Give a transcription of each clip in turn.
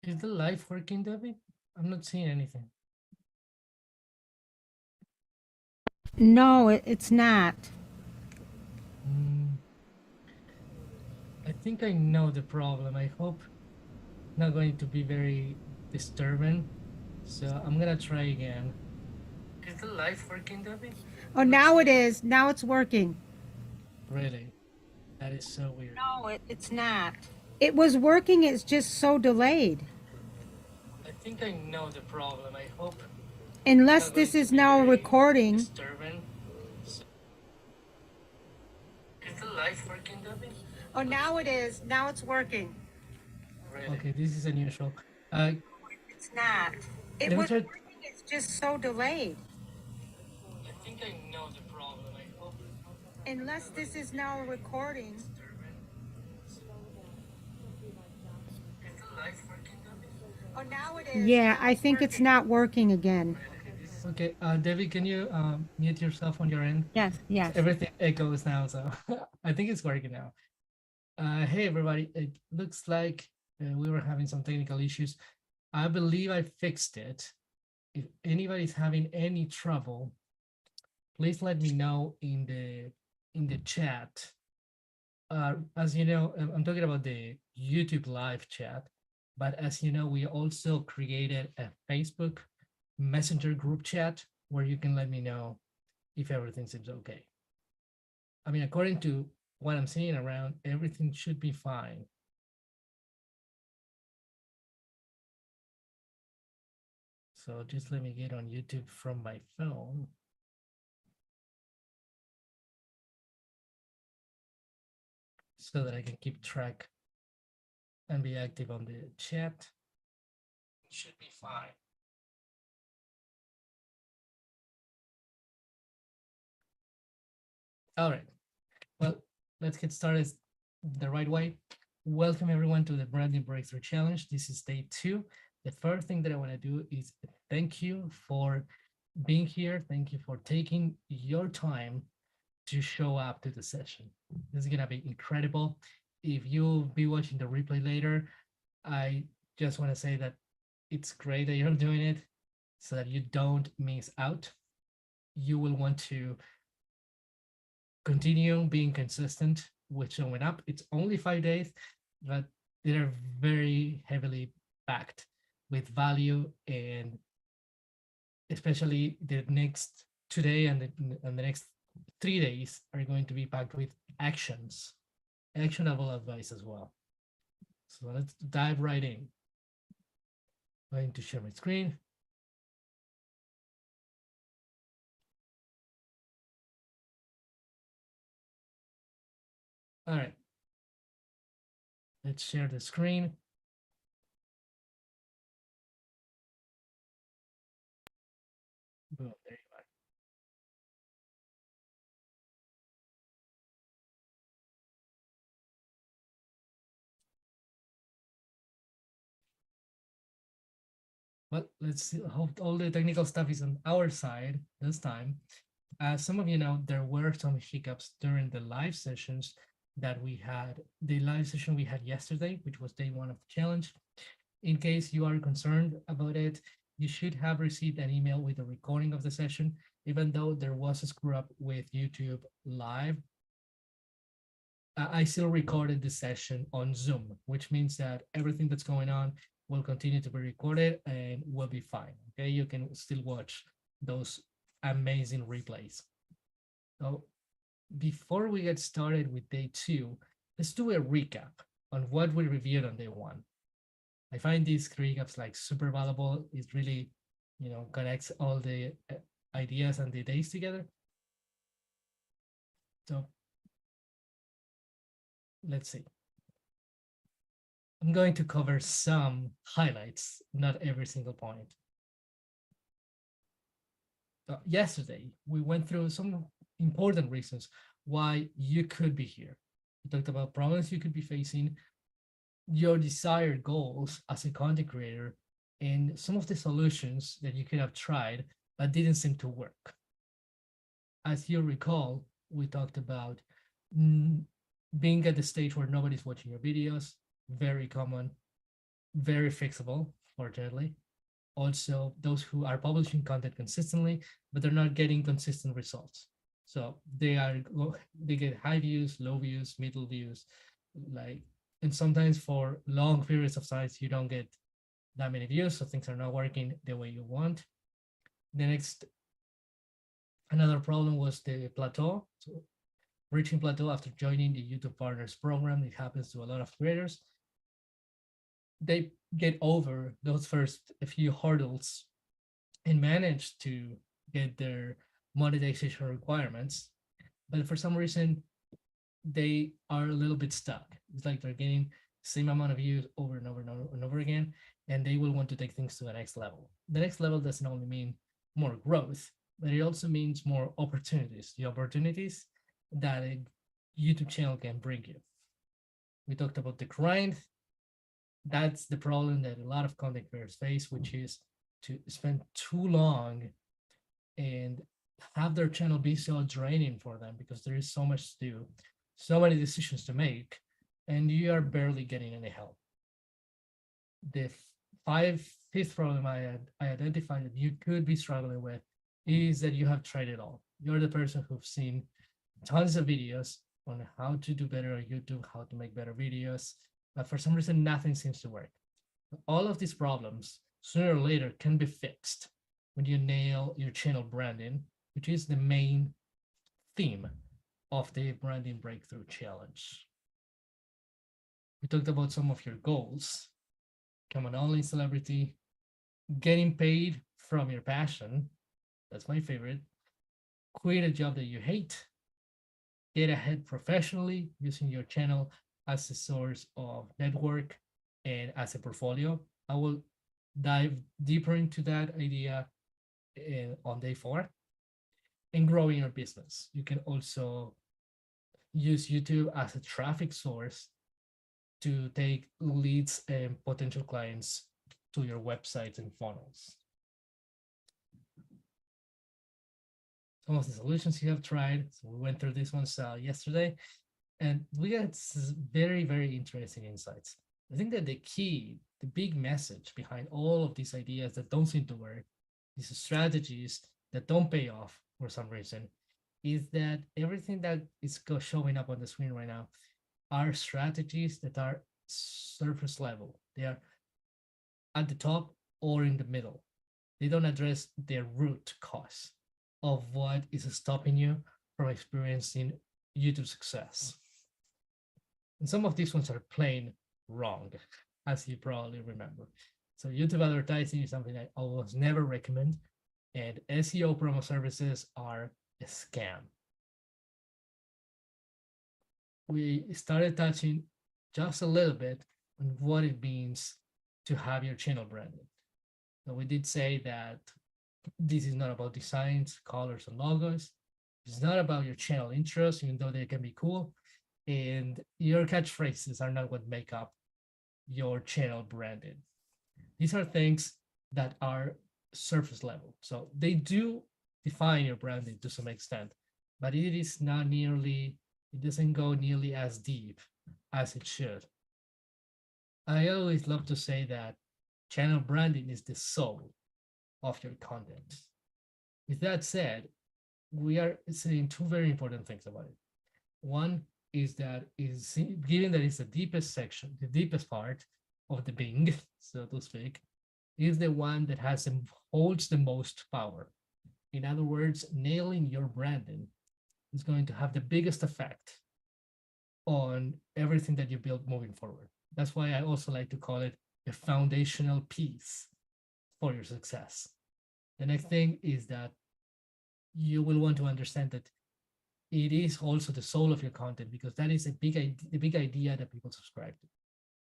Is the live working, Debbie? I'm not seeing anything. No, it's not. Mm, I think I know the problem. I hope not going to be very disturbing. So I'm gonna try again. Is the live working, Debbie? Oh, I'm not now seeing it it. is. Now it's working. Really? That is so weird. No, it's not. It was working. It's just so delayed. I think I know the problem. I hope Unless not going this to is be now very recording. disturbing. So, is the live working, Debbie? Oh, I'm not now seeing it it. is. Now it's working. Really? Okay, this is unusual. Uh, It's not. It let me was try. working. It's just so delayed. I think I know the problem. I hope Unless not going this to is be now very recording. disturbing. So, is the live working, Debbie? Oh, I'm not now it seeing it. is. Yeah, I think it's not working again. Okay, this is okay. Debbie, can you mute yourself on your end? Yes, So yes. everything echoes now, so I think it's working now. Hey everybody, it looks like we were having some technical issues. I believe I fixed it. If anybody's having any trouble, please let me know in the chat. As you know, I'm talking about the YouTube live chat, but as you know, we also created a Facebook Messenger group chat where you can let me know if everything seems okay. I mean, according to what I'm seeing around, everything should be fine. So just let me get on YouTube from my phone so that I can keep track and be active on the chat. It should be fine. All right. Well, let's get started the right way. Welcome everyone to the Branding Breakthrough Challenge. This is day 2. The first thing that I want to do is thank you for being here. Thank you for taking your time to show up to the session. This is gonna be incredible. If you'll be watching the replay later, I just want to say that it's great that you're doing it so that you don't miss out. You will want to continue being consistent with showing up. It's only 5 days, but they're very heavily packed with value, and especially the next today and the next 3 days are going to be packed with actions, actionable advice as well. So let's dive right in. I'm going to share my screen. All right, let's share the screen. Boom, there you are. Well, let's see. Hope all the technical stuff is on our side this time. As some of you know, there were some hiccups during the live sessions that we had. The live session we had yesterday, which was day 1 of the challenge. In case you are concerned about it, you should have received an email with a recording of the session, even though there was a screw up with YouTube Live. I still recorded the session on Zoom, which means that everything that's going on will continue to be recorded and will be fine. Okay, you can still watch those amazing replays. So before we get started with day 2, let's do a recap on what we reviewed on day 1. I find these recaps like super valuable. It really, connects all the ideas and the days together. So let's see. I'm going to cover some highlights, not every single point. Yesterday, we went through some important reasons why you could be here. We talked about problems you could be facing, your desired goals as a content creator, and some of the solutions that you could have tried but didn't seem to work. As you recall, we talked about being at the stage where nobody's watching your videos, very common. very fixable, fortunately. Also, those who are publishing content consistently, but they're not getting consistent results. So they get high views, low views, middle views, like, and sometimes for long periods of time you don't get that many views, so things are not working the way you want. The next, another problem was the plateau. So reaching plateau after joining the YouTube Partners program, it happens to a lot of creators. They get over those first few hurdles and manage to get their monetization requirements, but for some reason they are a little bit stuck. It's like they're getting the same amount of views over and over and over and over again, and they will want to take things to the next level. The next level doesn't only mean more growth, but it also means more opportunities, the opportunities that a YouTube channel can bring you. We talked about the grind. That's the problem that a lot of content creators face, which is to spend too long and have their channel be so draining for them because there is so much to do, so many decisions to make, and you are barely getting any help. The fifth problem I identified that you could be struggling with is that you have tried it all. You're the person who's seen tons of videos on how to do better on YouTube, how to make better videos, but for some reason, nothing seems to work. All of these problems, sooner or later, can be fixed when you nail your channel branding, which is the main theme of the Branding Breakthrough Challenge. We talked about some of your goals: become an online celebrity, getting paid from your passion. That's my favorite. Quit a job that you hate. Get ahead professionally using your channel as a source of network and as a portfolio. I will dive deeper into that idea on day 4. And growing your business. You can also use YouTube as a traffic source to take leads and potential clients to your websites and funnels. Some of the solutions you have tried. So we went through this ones yesterday, and we got very, very interesting insights. I think that the key, the big message behind all of these ideas that don't seem to work, these strategies that don't pay off for some reason, is that everything that is showing up on the screen right now are strategies that are surface level. They are at the top or in the middle. They don't address the root cause of what is stopping you from experiencing YouTube success. And some of these ones are plain wrong, as you probably remember. So YouTube advertising is something I almost never recommend, and SEO promo services are a scam. We started touching just a little bit on what it means to have your channel branded. So we did say that this is not about designs, colors, and logos. It's not about your channel intros, even though they can be cool. And your catchphrases are not what make up your channel branding. These are things that are surface level. So they do define your branding to some extent, but it is not nearly, it doesn't go nearly as deep as it should. I always love to say that channel branding is the soul of your content. With that said, we are saying 2 very important things about it. One is that given that it's the deepest section, the deepest part of the Bing, so to speak, is the one that holds the most power. In other words, nailing your branding is going to have the biggest effect on everything that you build moving forward. That's why I also like to call it a foundational piece for your success. The next thing is that you will want to understand that it is also the soul of your content, because that is the big idea that people subscribe to.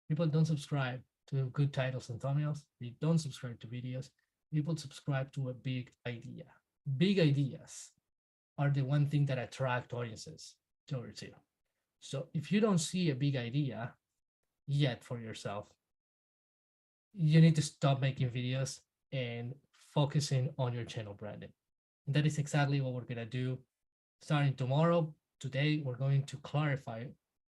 People don't subscribe to good titles and thumbnails. They don't subscribe to videos. People subscribe to a big idea. Big ideas are the one thing that attract audiences towards you. So if you don't see a big idea yet for yourself, you need to stop making videos and focusing on your channel branding. And that is exactly what we're going to do starting tomorrow. Today, we're going to clarify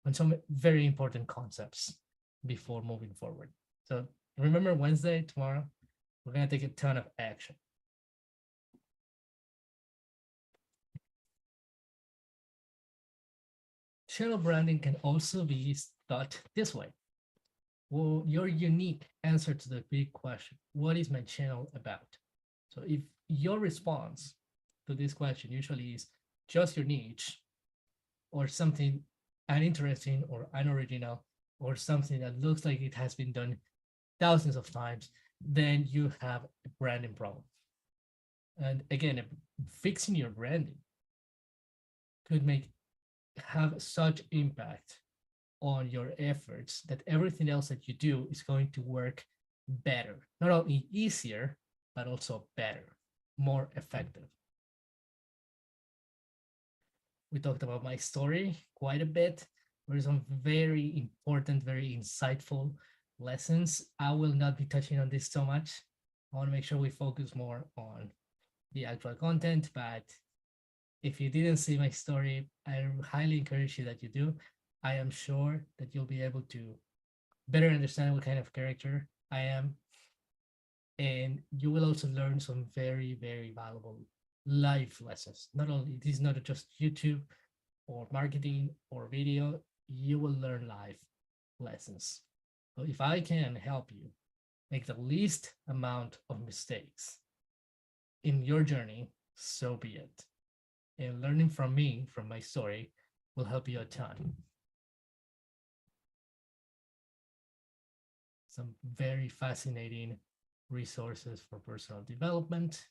on some very important concepts before moving forward. So Remember Wednesday, tomorrow, we're going to take a ton of action. Channel branding can also be thought this way. Well, your unique answer to the big question, what is my channel about? So if your response to this question usually is just your niche or something uninteresting or unoriginal or something that looks like it has been done thousands of times, then you have a branding problem. And again, fixing your branding could have such impact on your efforts that everything else that you do is going to work better, not only easier, but also better, more effective. We talked about my story quite a bit. There are some very important, very insightful lessons. I will not be touching on this so much. I want to make sure we focus more on the actual content, but if you didn't see my story, I highly encourage you that you do. I am sure that you'll be able to better understand what kind of character I am. And you will also learn some very, very valuable life lessons. Not only, this is not just YouTube or marketing or video, you will learn life lessons. So if I can help you make the least amount of mistakes in your journey, so be it. And learning from me, from my story, will help you a ton. Some very fascinating resources for personal development.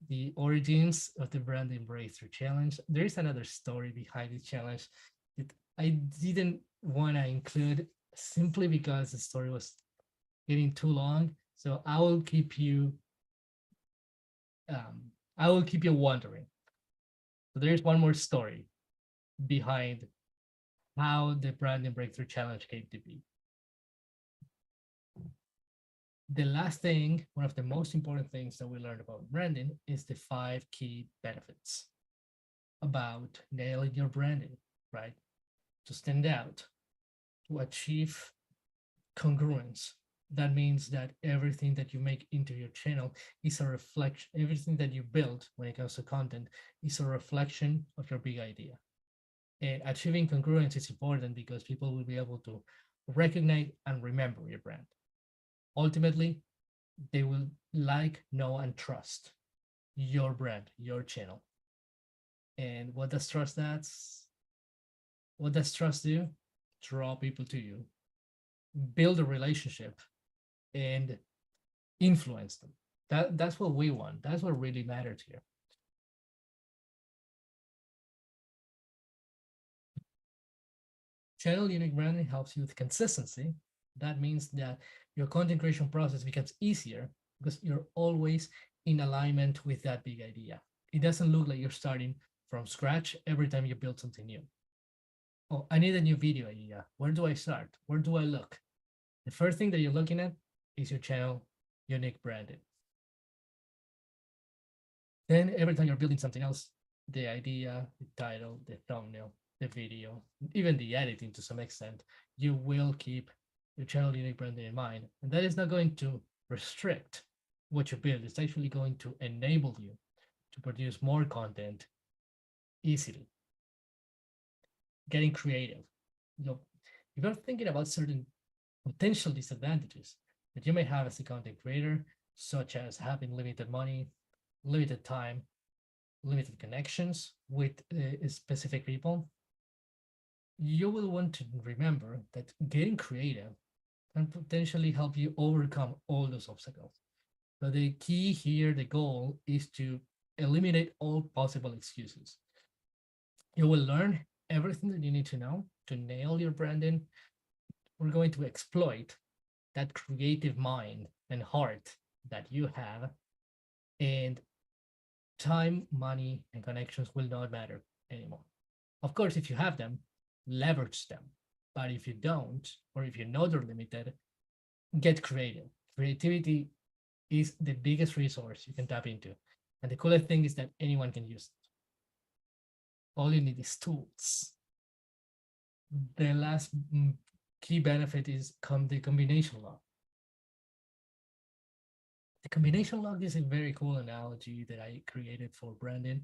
The origins of the Branding Breakthrough Challenge. There is another story behind the challenge that I didn't want to include simply because the story was getting too long. So I will keep you wondering. So there's one more story behind how the Branding Breakthrough Challenge came to be. The last thing, one of the most important things that we learned about branding is the 5 key benefits about nailing your branding, right? To stand out, to achieve congruence. That means that everything that you make into your channel is a reflection, everything that you build when it comes to content is a reflection of your big idea. And achieving congruence is important because people will be able to recognize and remember your brand. Ultimately, they will like, know, and trust your brand, your channel. And what does trust do? Draw people to you, build a relationship, and influence them. That's what we want. That's what really matters here. Channel unique branding helps you with consistency. That means that your content creation process becomes easier because you're always in alignment with that big idea. It doesn't look like you're starting from scratch every time you build something new. Oh, I need a new video idea. Where do I start? Where do I look? The first thing that you're looking at is your channel unique branding. Then every time you're building something else, the idea, the title, the thumbnail, the video, even the editing to some extent, you will keep your channel unique branding in mind. And that is not going to restrict what you build. It's actually going to enable you to produce more content easily. Getting creative. If you're thinking about certain potential disadvantages that you may have as a content creator, such as having limited money, limited time, limited connections with specific people, you will want to remember that getting creative can potentially help you overcome all those obstacles. So the key here, the goal is to eliminate all possible excuses. You will learn everything that you need to know to nail your branding. We're going to exploit that creative mind and heart that you have, and time, money, and connections will not matter anymore. Of course, if you have them, leverage them. But if you don't, or if you know they're limited, get creative. Creativity is the biggest resource you can tap into. And the coolest thing is that anyone can use it. All you need is tools. The last key benefit is the combination law. The combination log is a very cool analogy that I created for branding,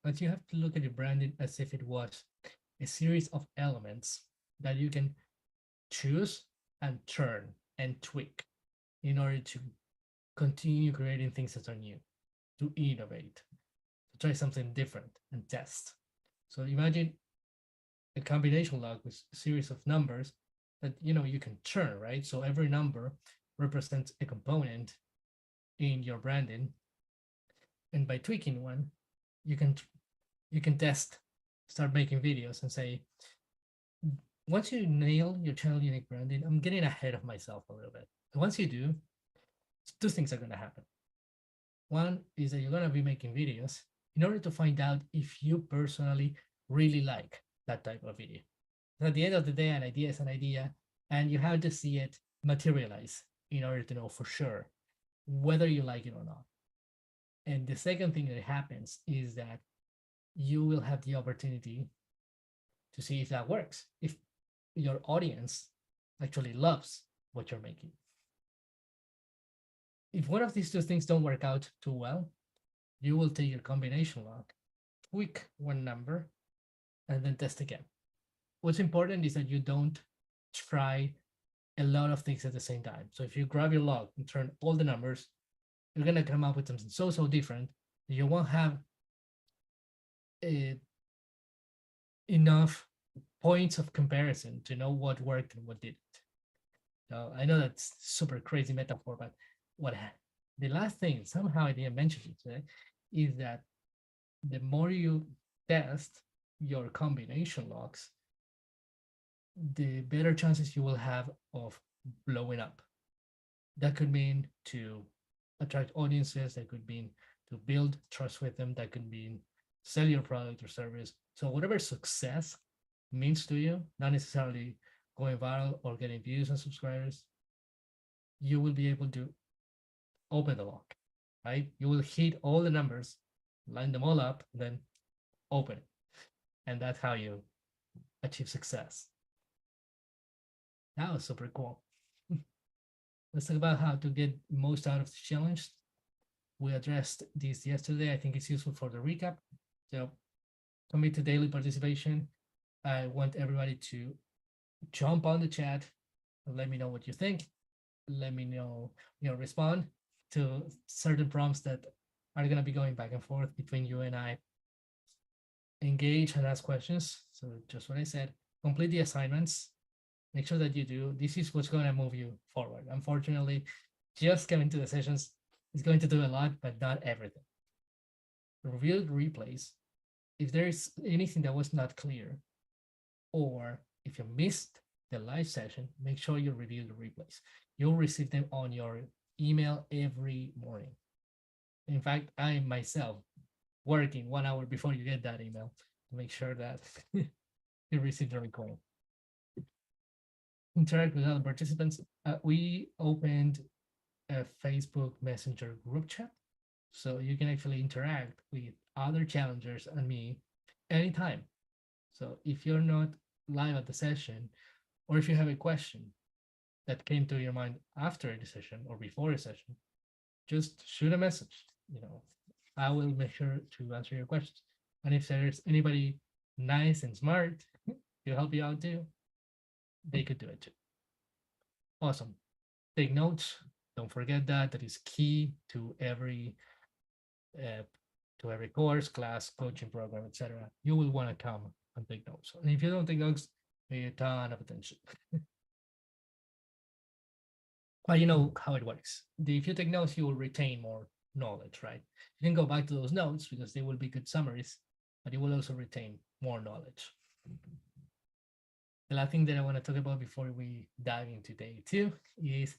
but you have to look at your branding as if it was a series of elements that you can choose and turn and tweak in order to continue creating things that are new, to innovate, to try something different and test. So imagine a combination log with a series of numbers that you can turn, right? So every number represents a component in your branding, and by tweaking one, you can test, start making videos, and say, once you nail your channel unique branding, I'm getting ahead of myself a little bit. And once you do, two things are going to happen. One is that you're going to be making videos in order to find out if you personally really like that type of video. So at the end of the day, an idea is an idea, and you have to see it materialize in order to know for sure whether you like it or not. And the second thing that happens is that you will have the opportunity to see if that works, if your audience actually loves what you're making. If one of these two things don't work out too well, you will take your combination log, tweak one number, and then test again. What's important is that you don't try a lot of things at the same time. So if you grab your log and turn all the numbers, you're going to come up with something so different that you won't have enough points of comparison to know what worked and what didn't. So I know that's super crazy metaphor, but the last thing, somehow I didn't mention it today, is that the more you test your combination logs, the better chances you will have of blowing up. That could mean to attract audiences, that could mean to build trust with them, that could mean sell your product or service. So whatever success means to you, not necessarily going viral or getting views and subscribers, you will be able to open the lock, right? You will hit all the numbers, line them all up, then open it. And that's how you achieve success. That was super cool. Let's talk about how to get most out of the challenge. We addressed this yesterday. I think it's useful for the recap. So commit to daily participation. I want everybody to jump on the chat and let me know what you think. Let me know, respond to certain prompts that are going to be going back and forth between you and I. Engage and ask questions. So just what I said, complete the assignments. Make sure that you do. This is what's going to move you forward. Unfortunately, just coming to the sessions is going to do a lot, but not everything. Review the replays. If there is anything that was not clear, or if you missed the live session, make sure you review the replays. You'll receive them on your email every morning. In fact, I myself working 1 hour before you get that email to make sure that you receive the recording. Interact with other participants. We opened a Facebook Messenger group chat, so you can actually interact with other challengers and me anytime. So if you're not live at the session, or if you have a question that came to your mind after the session or before a session, just shoot a message. I will make sure to answer your questions. And if there's anybody nice and smart to help you out too, they could do it too. Awesome. Take notes. Don't forget that. That is key to every course, class, coaching program, etc. You will want to come and take notes. And if you don't take notes, pay a ton of attention. But you know how it works. If you take notes, you will retain more knowledge, right? You can go back to those notes because they will be good summaries, but you will also retain more knowledge. The last thing that I want to talk about before we dive into day 2 is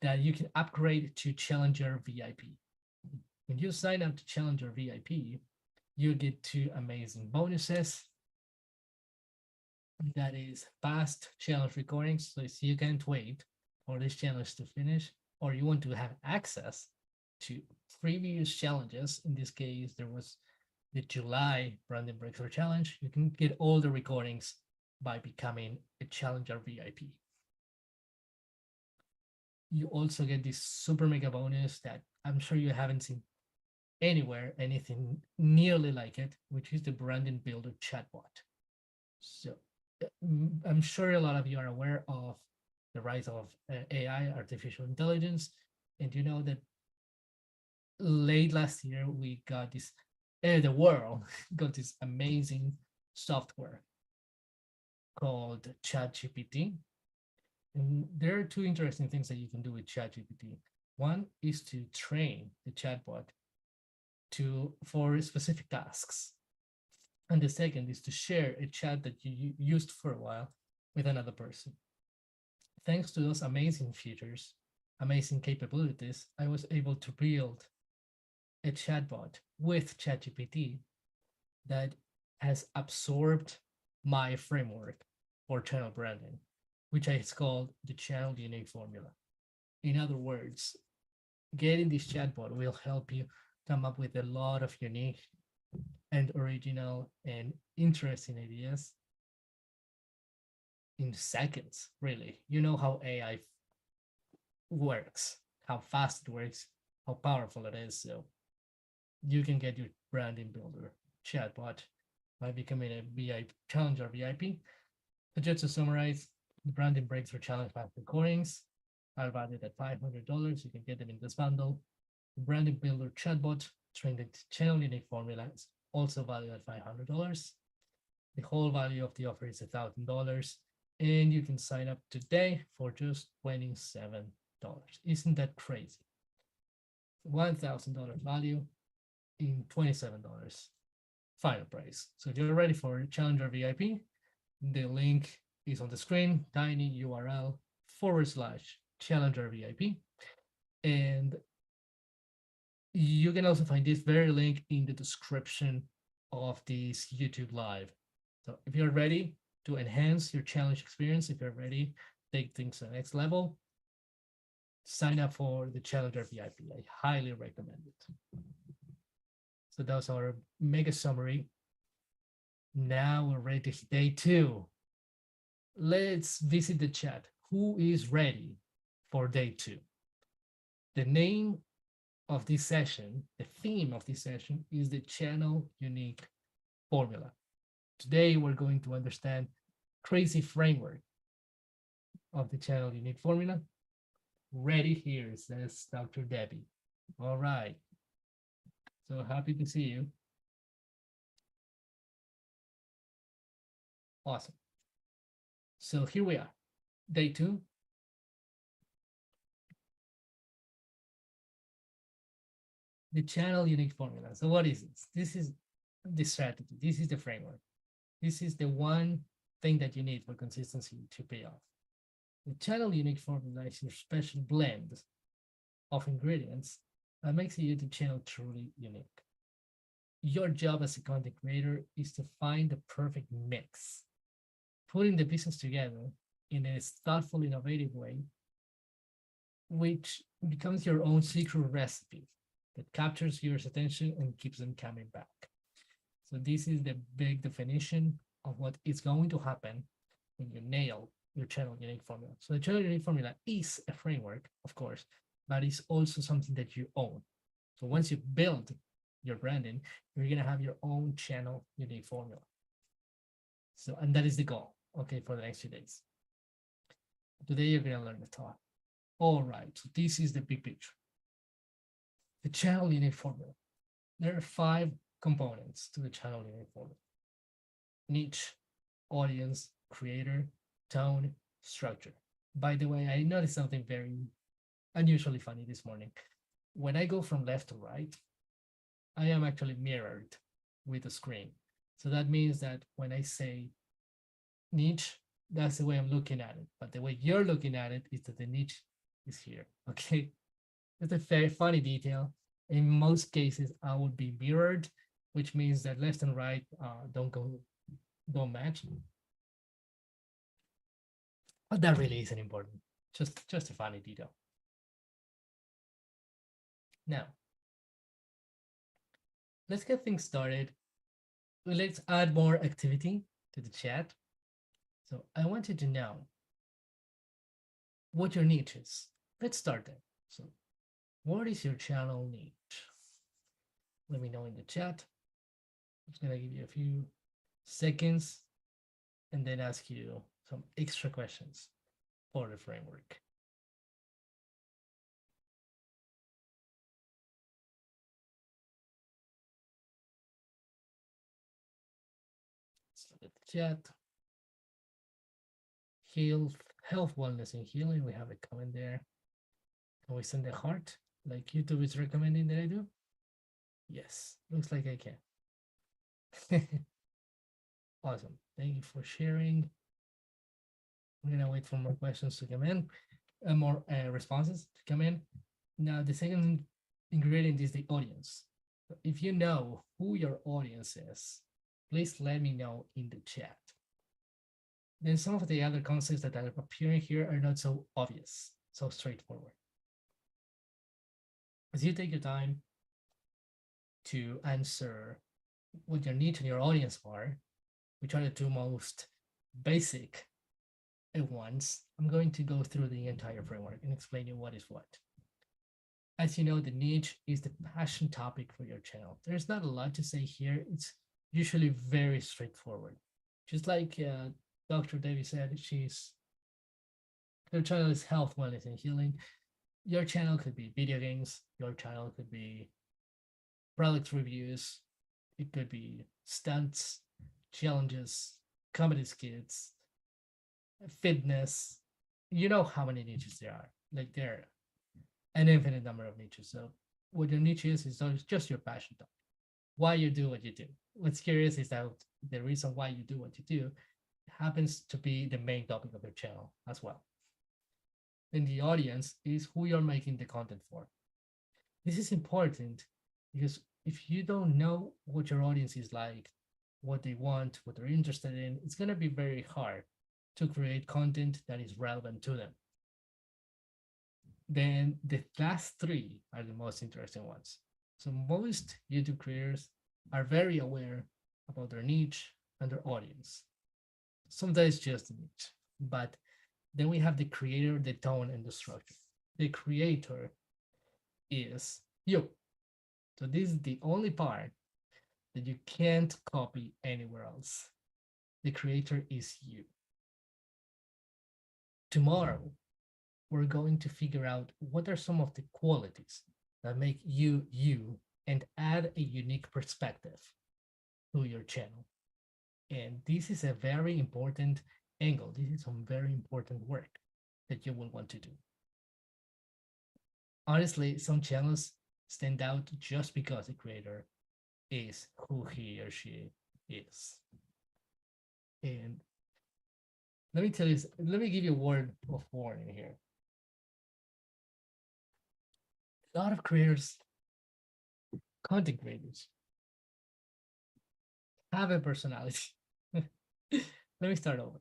that you can upgrade to Challenger VIP. When you sign up to Challenger VIP, you get 2 amazing bonuses. That is past challenge recordings. So if you can't wait for this challenge to finish, or you want to have access to previous challenges, in this case, there was the July Branding Breakthrough Challenge, you can get all the recordings by becoming a Challenger VIP. you also get this super mega bonus that I'm sure you haven't seen anywhere, anything nearly like it, which is the Branding Builder chatbot. So I'm sure a lot of you are aware of the rise of AI, artificial intelligence, and you know that late last year we got this, the world got this amazing software called ChatGPT. And there are two interesting things that you can do with ChatGPT. One is to train the chatbot for specific tasks. And the second is to share a chat that you used for a while with another person. Thanks to those amazing features, amazing capabilities, I was able to build a chatbot with ChatGPT that has absorbed my framework for channel branding, which is called the channel unique formula. In other words, getting this chatbot will help you come up with a lot of unique and original and interesting ideas in seconds, really. You know how AI works, how fast it works, how powerful it is. So you can get your branding builder chatbot by becoming a VIP challenger VIP. So just to summarize, the branding breakthrough challenge master coins are valued at $500. You can get them in this bundle. The branding builder chatbot trained the channel unique formula is also valued at $500. The whole value of the offer is $1,000, and you can sign up today for just $27. Isn't that crazy? $1,000 value in $27 final price. So if you're ready for Challenger VIP, the link is on the screen, tiny URL /Challenger VIP. And you can also find this very link in the description of this YouTube live. So if you're ready to enhance your challenge experience, if you're ready to take things to the next level, sign up for the Challenger VIP. I highly recommend it. So that was our mega summary. Now we're ready to hit day 2. Let's visit the chat. Who is ready for day 2? The name of this session, the theme of this session is the channel unique formula. Today, we're going to understand crazy framework of the channel unique formula. Ready here, says Dr. Debbie. All right. So happy to see you. Awesome. So here we are, day 2. The channel unique formula. So what is this? This is the strategy. This is the framework. This is the one thing that you need for consistency to pay off. The channel unique formula is your special blend of ingredients that makes a YouTube channel truly unique. Your job as a content creator is to find the perfect mix, putting the pieces together in a thoughtful, innovative way, which becomes your own secret recipe that captures viewers' attention and keeps them coming back. So this is the big definition of what is going to happen when you nail your channel unique formula. So the channel unique formula is a framework, of course, but it's also something that you own. So once you build your branding, you're going to have your own channel unique formula. So, and that is the goal, okay, for the next few days. Today, you're going to learn the thought. All right, so this is the big picture. The channel unique formula. There are 5 components to the channel unique formula: niche, audience, creator, tone, structure. By the way, I noticed something very unusually funny this morning. When I go from left to right, I am actually mirrored with the screen. So that means that when I say niche, that's the way I'm looking at it. But the way you're looking at it is that the niche is here. Okay. It's a very funny detail. In most cases, I would be mirrored, which means that left and right don't match. But that really isn't important. Just a funny detail. Now, let's get things started. Let's add more activity to the chat. So I want you to know what your niche is. let's start then. So, what is your channel niche? Let me know in the chat. I'm just gonna give you a few seconds and then ask you some extra questions for the framework. Let's look at the chat. Health, wellness, and healing. We have a comment there. Can we send a heart like YouTube is recommending that I do? Yes, looks like I can. Awesome. Thank you for sharing. We're gonna wait for more questions to come in, more responses to come in. Now, the second ingredient is the audience. If you know who your audience is, please let me know in the chat. Then some of the other concepts that are appearing here are not so obvious, so straightforward. As you take your time to answer what your needs and your audience are, which are the two most basic ones, I'm going to go through the entire framework and explain you what is what. As you know, the niche is the passion topic for your channel. There's not a lot to say here. It's usually very straightforward. Just like Dr. Debbie said, her channel is health, wellness, and healing. Your channel could be video games. Your channel could be product reviews. It could be stunts, challenges, comedy skits, fitness. You know how many niches there are. Like there are an infinite number of niches. So what your niche is just your passion topic. Why you do what you do. What's curious is that the reason why you do what you do happens to be the main topic of your channel as well. Then the audience is who you're making the content for. This is important because if you don't know what your audience is like, what they want, what they're interested in, it's going to be very hard to create content that is relevant to them. Then the last three are the most interesting ones. So most YouTube creators are very aware about their niche and their audience. Sometimes just the niche, but then we have the creator, the tone, and the structure. The creator is you. So this is the only part that you can't copy anywhere else. The creator is you. Tomorrow, we're going to figure out what are some of the qualities that make you you and add a unique perspective to your channel. And this is a very important angle. This is some very important work that you will want to do. Honestly, some channels stand out just because the creator is who he or she is. And let me tell you, let me give you a word of warning here. A lot of creators, content creators, have a personality. Let me start over.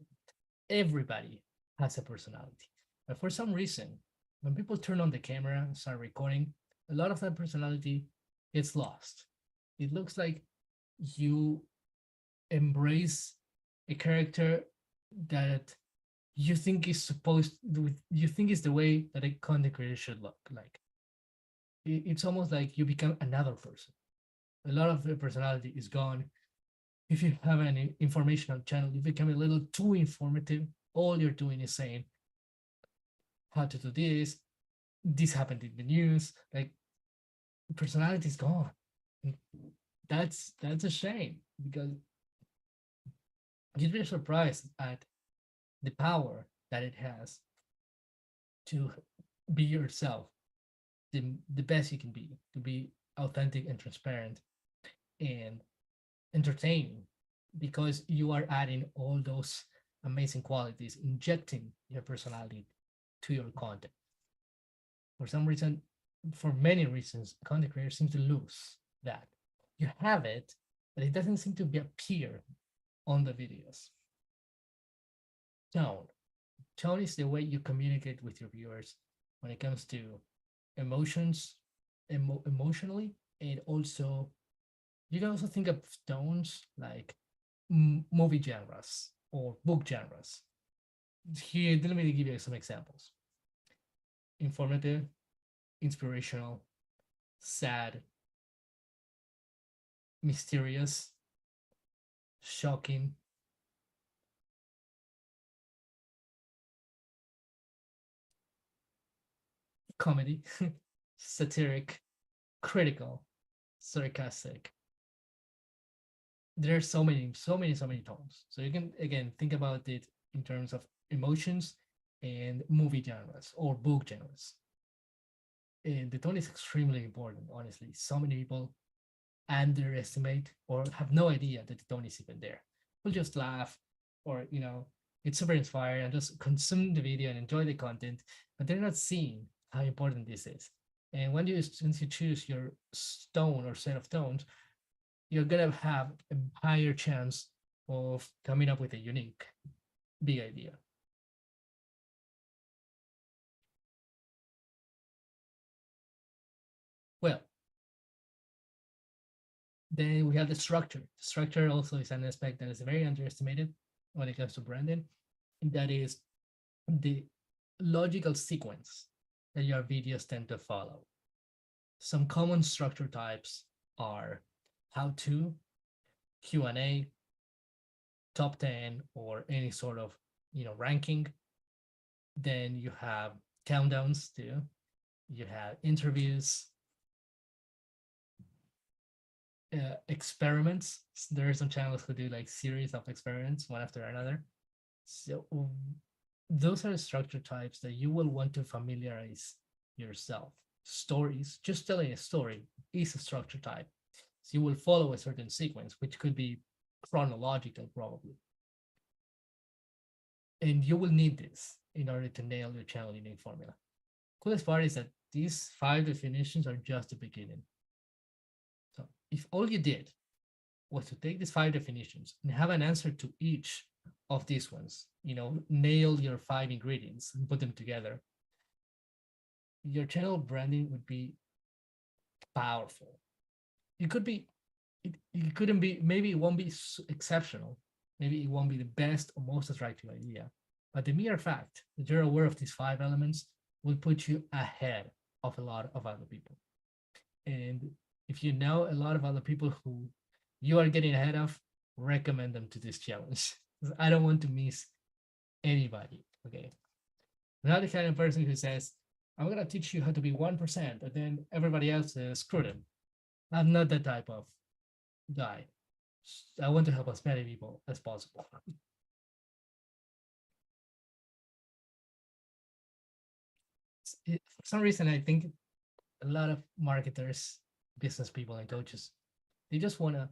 Everybody has a personality. But for some reason, when people turn on the camera and start recording, a lot of that personality gets lost. It looks like you embrace a character that you think is you think is the way that a content creator should look like. It's almost like you become another person. A lot of the personality is gone. If you have an informational channel, you become a little too informative. All you're doing is saying how to do this. This happened in the news. Like personality is gone. That's a shame because you'd be surprised at the power that it has to be yourself, the best you can be, to be authentic and transparent and entertaining, because you are adding all those amazing qualities, injecting your personality to your content. For some reason, for many reasons, content creators seem to lose that. You have it, but it doesn't seem to appear on the videos. Tone. Tone is the way you communicate with your viewers when it comes to emotions, emotionally, and also you can also think of tones like movie genres or book genres. Here, let me give you some examples. informative, inspirational, sad, mysterious, shocking, comedy, satiric, critical, sarcastic. There's so many tones. So you can again think about it in terms of emotions and movie genres or book genres. And the tone is extremely important, honestly. So many people underestimate or have no idea that the tone is even there. We'll just laugh or, get super inspired and just consume the video and enjoy the content, but they're not seeing how important this is. And once you choose your tone or set of tones, you're gonna have a higher chance of coming up with a unique big idea. Well, then we have the structure. The structure also is an aspect that is very underestimated when it comes to branding, and that is the logical sequence that your videos tend to follow. Some common structure types are how to, Q&A, top 10, or any sort of ranking. Then you have countdowns too. You have interviews, experiments. There are some channels who do like series of experiments one after another. So those are structure types that you will want to familiarize yourself. Stories, just telling a story is a structure type. So you will follow a certain sequence, which could be chronological probably. And you will need this in order to nail your channel unique formula. Coolest part is that these 5 definitions are just the beginning. So if all you did was to take these 5 definitions and have an answer to each of these ones, nail your 5 ingredients and put them together, your channel branding would be powerful. It could be, it couldn't be, maybe it won't be exceptional. Maybe it won't be the best or most attractive idea. But the mere fact that you're aware of these 5 elements will put you ahead of a lot of other people. And if you know a lot of other people who you are getting ahead of, recommend them to this challenge. I don't want to miss anybody. Okay. I'm not the kind of person who says, I'm going to teach you how to be 1%, and then everybody else screw them. I'm not that type of guy. I want to help as many people as possible. For some reason, I think a lot of marketers, business people, and coaches, they just want to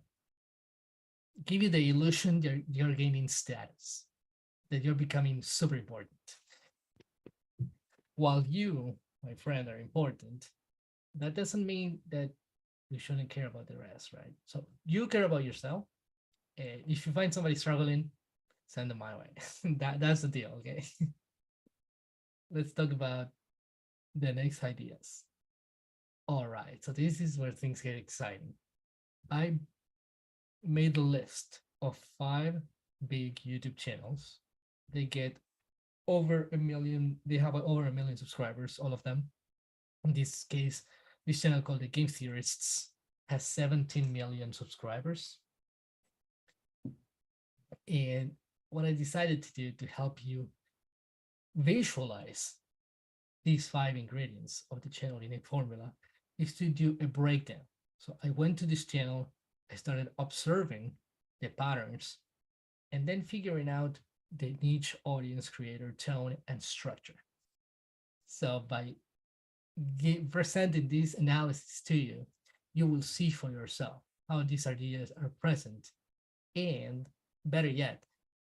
give you the illusion you're gaining status, that you're becoming super important. While you, my friend, are important, that doesn't mean that you shouldn't care about the rest, right? So you care about yourself. And if you find somebody struggling, send them my way. That's the deal, okay? Let's talk about the next ideas. All right, so this is where things get exciting. I made a list of 5 big YouTube channels. They get over 1 million, they have over 1 million subscribers, all of them. In this case, this channel called The Game Theorists has 17 million subscribers. And what I decided to do to help you visualize these 5 ingredients of the channel unique formula is to do a breakdown. So I went to this channel, I started observing the patterns, and then figuring out the niche, audience, creator, tone, and structure. So by presenting this analysis to you, you will see for yourself how these ideas are present. And better yet,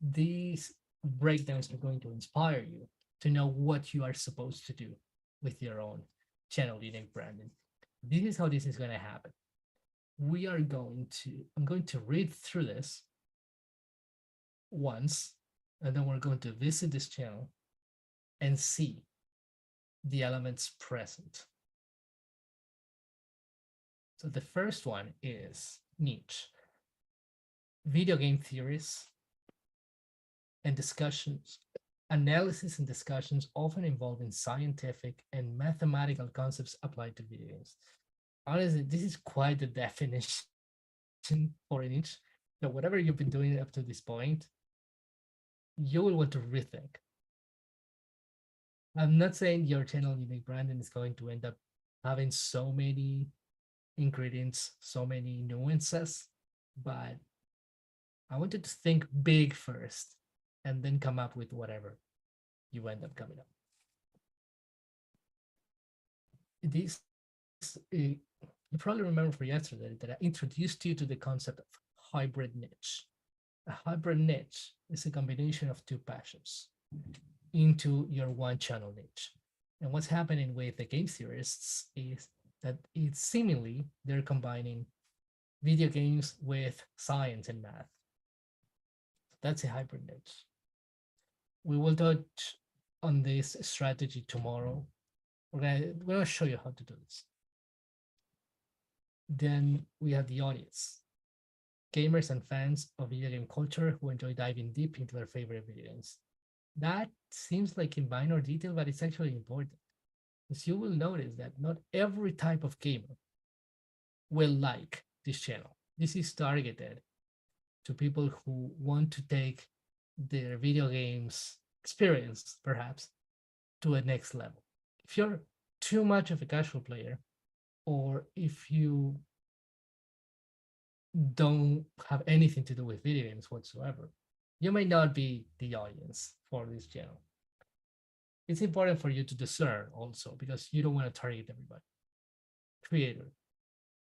these breakdowns are going to inspire you to know what you are supposed to do with your own channel unique branding. This is how this is going to happen. I'm going to read through this once, and then we're going to visit this channel and see the elements present. So the first one is niche. Video game theories and discussions analysis and discussions often involving scientific and mathematical concepts applied to video games. Honestly, this is quite the definition for an inch. So whatever you've been doing up to this point, you will want to rethink. I'm not saying your channel Unique Brandon is going to end up having so many ingredients, so many nuances, but I wanted to think big first and then come up with whatever you end up coming up. This, you probably remember from yesterday that I introduced you to the concept of hybrid niche. A hybrid niche is a combination of two passions into your one channel niche. And what's happening with the game theorists is that it's seemingly they're combining video games with science and math. That's a hybrid niche. We will touch on this strategy tomorrow. We're gonna show you how to do this. Then we have the audience, gamers and fans of video game culture who enjoy diving deep into their favorite video games. That seems like a minor detail, but it's actually important. As you will notice that not every type of gamer will like this channel. This is targeted to people who want to take their video games experience, perhaps, to a next level. If you're too much of a casual player, or if you don't have anything to do with video games whatsoever, you may not be the audience for this channel. It's important for you to discern also, because you don't want to target everybody. Creator,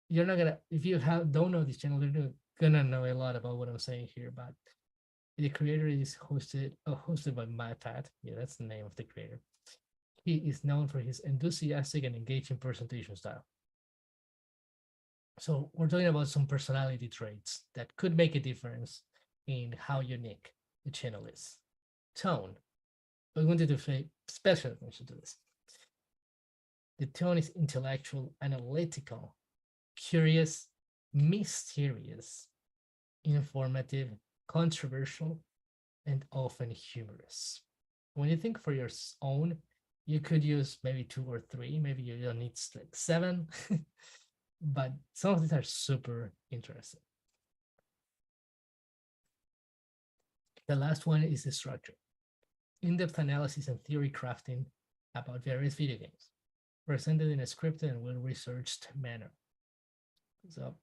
you're not gonna, if you don't know this channel, you're gonna know a lot about what I'm saying here, but the creator is hosted by MyPat. Yeah, that's the name of the creator. He is known for his enthusiastic and engaging presentation style. So we're talking about some personality traits that could make a difference in how unique the channel is. Tone. We wanted to pay special attention to this. The tone is intellectual, analytical, curious, mysterious, informative, controversial, and often humorous. When you think for your own, you could use maybe 2 or 3, maybe you don't need like 7, but some of these are super interesting. The last one is the structure. In-depth analysis and theory crafting about various video games, presented in a scripted and well-researched manner. So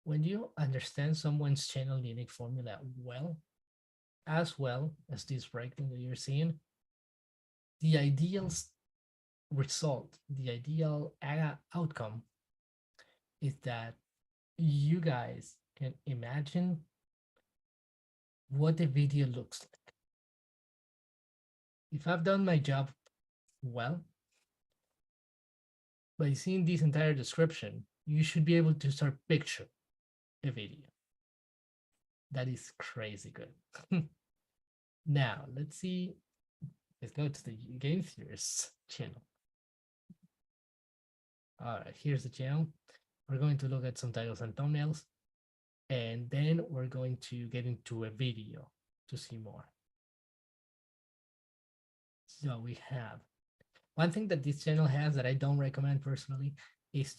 when you understand someone's channel unique formula well as this breakdown that you're seeing, the ideal result, the ideal outcome is that you guys can imagine what the video looks like. If I've done my job well, by seeing this entire description, you should be able to start picture a video. That is crazy good. Now, let's go to the Game Theorists channel. All right, here's the channel. We're going to look at some titles and thumbnails, and then we're going to get into a video to see more. So we have one thing that this channel has that I don't recommend personally is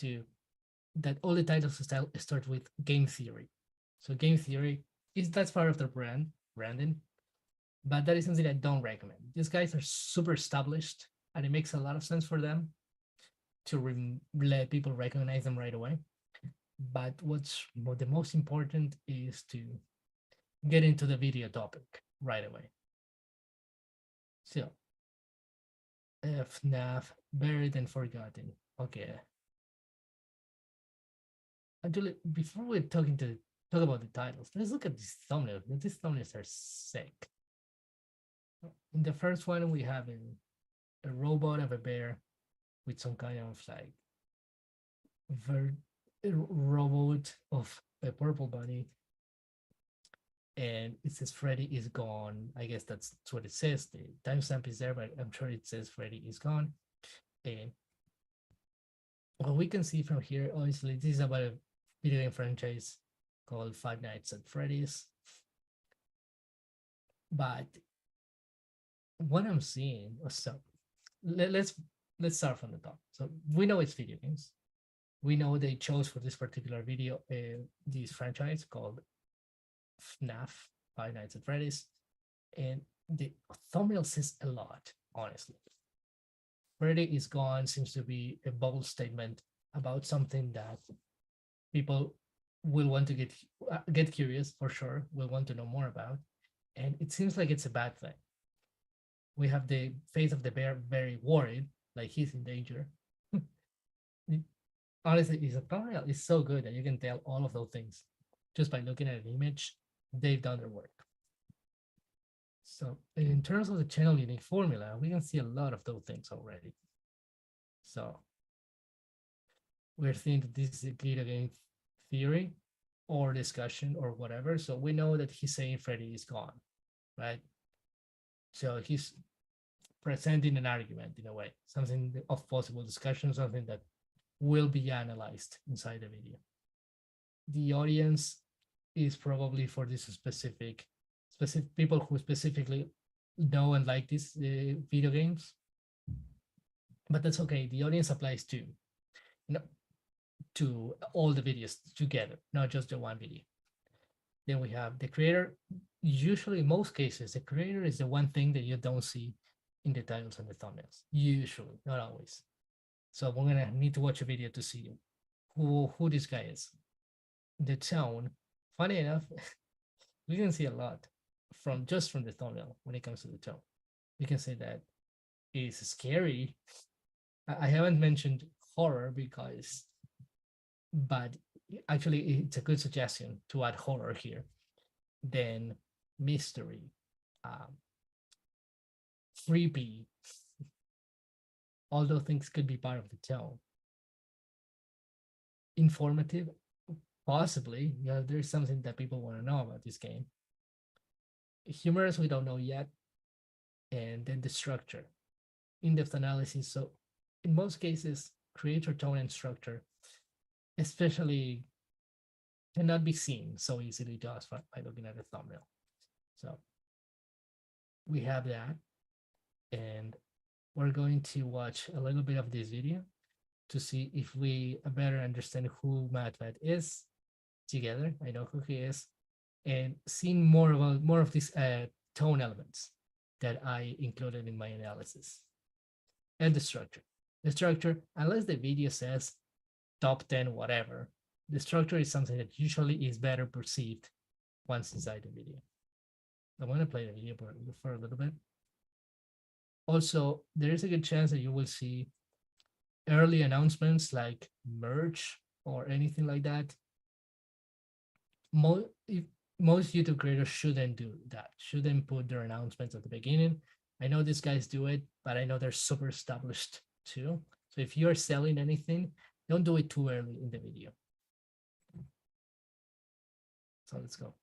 that all the titles start with game theory. So game theory that's part of their branding, but that is something I don't recommend. These guys are super established, and it makes a lot of sense for them to let people recognize them right away. But what's the most important is to get into the video topic right away. So, FNAF, Buried and Forgotten. Okay. Actually, before we talk about the titles, let's look at these thumbnails. These thumbnails are sick. In the first one, we have a robot of a bear with some kind of like robot of a purple bunny, and it says Freddy is gone. I guess that's what it says. The timestamp is there, but I'm sure it says Freddy is gone. And what we can see from here, obviously, this is about a video game franchise called Five Nights at Freddy's. But what I'm seeing, so let's start from the top. So we know it's video games. We know they chose for this particular video this franchise called FNAF, Five Nights at Freddy's, and the thumbnail says a lot, honestly. Freddy is Gone seems to be a bold statement about something that people will want to get curious for sure, will want to know more about, and it seems like it's a bad thing. We have the face of the bear very worried, like he's in danger. Honestly, his thumbnail is so good that you can tell all of those things just by looking at an image. They've done their work. So in terms of the channel unique formula, we can see a lot of those things already. So we're seeing that this is a video game theory or discussion or whatever. So we know that he's saying Freddy is gone, right? So he's presenting an argument in a way, something of possible discussion, something that will be analyzed inside the video. The audience is probably for this specific people who specifically know and like these video games, but that's okay. The audience applies to, to all the videos together, not just the one video. Then we have the creator. Usually, in most cases, the creator is the one thing that you don't see in the titles and the thumbnails. Usually, not always. So we're gonna need to watch a video to see who this guy is. The tone, funny enough, we can see a lot from the thumbnail when it comes to the tone. We can say that it's scary. I haven't mentioned horror but actually it's a good suggestion to add horror here. Then mystery, creepy. All those things could be part of the tone. Informative, possibly. Yeah, there's something that people want to know about this game. Humorous, we don't know yet. And then the structure, in-depth analysis. So in most cases, creator tone and structure, especially, cannot be seen so easily just by looking at the thumbnail. So we have that, and we're going to watch a little bit of this video to see if we better understand who MatPat is together. I know who he is, and seeing more of these tone elements that I included in my analysis. And the structure. The structure, unless the video says top 10 whatever, the structure is something that usually is better perceived once inside the video. I'm going to play the video for a little bit. Also, there is a good chance that you will see early announcements like merch or anything like that. Most YouTube creators shouldn't do that, shouldn't put their announcements at the beginning. I know these guys do it, but I know they're super established too. So if you're selling anything, don't do it too early in the video. So let's go.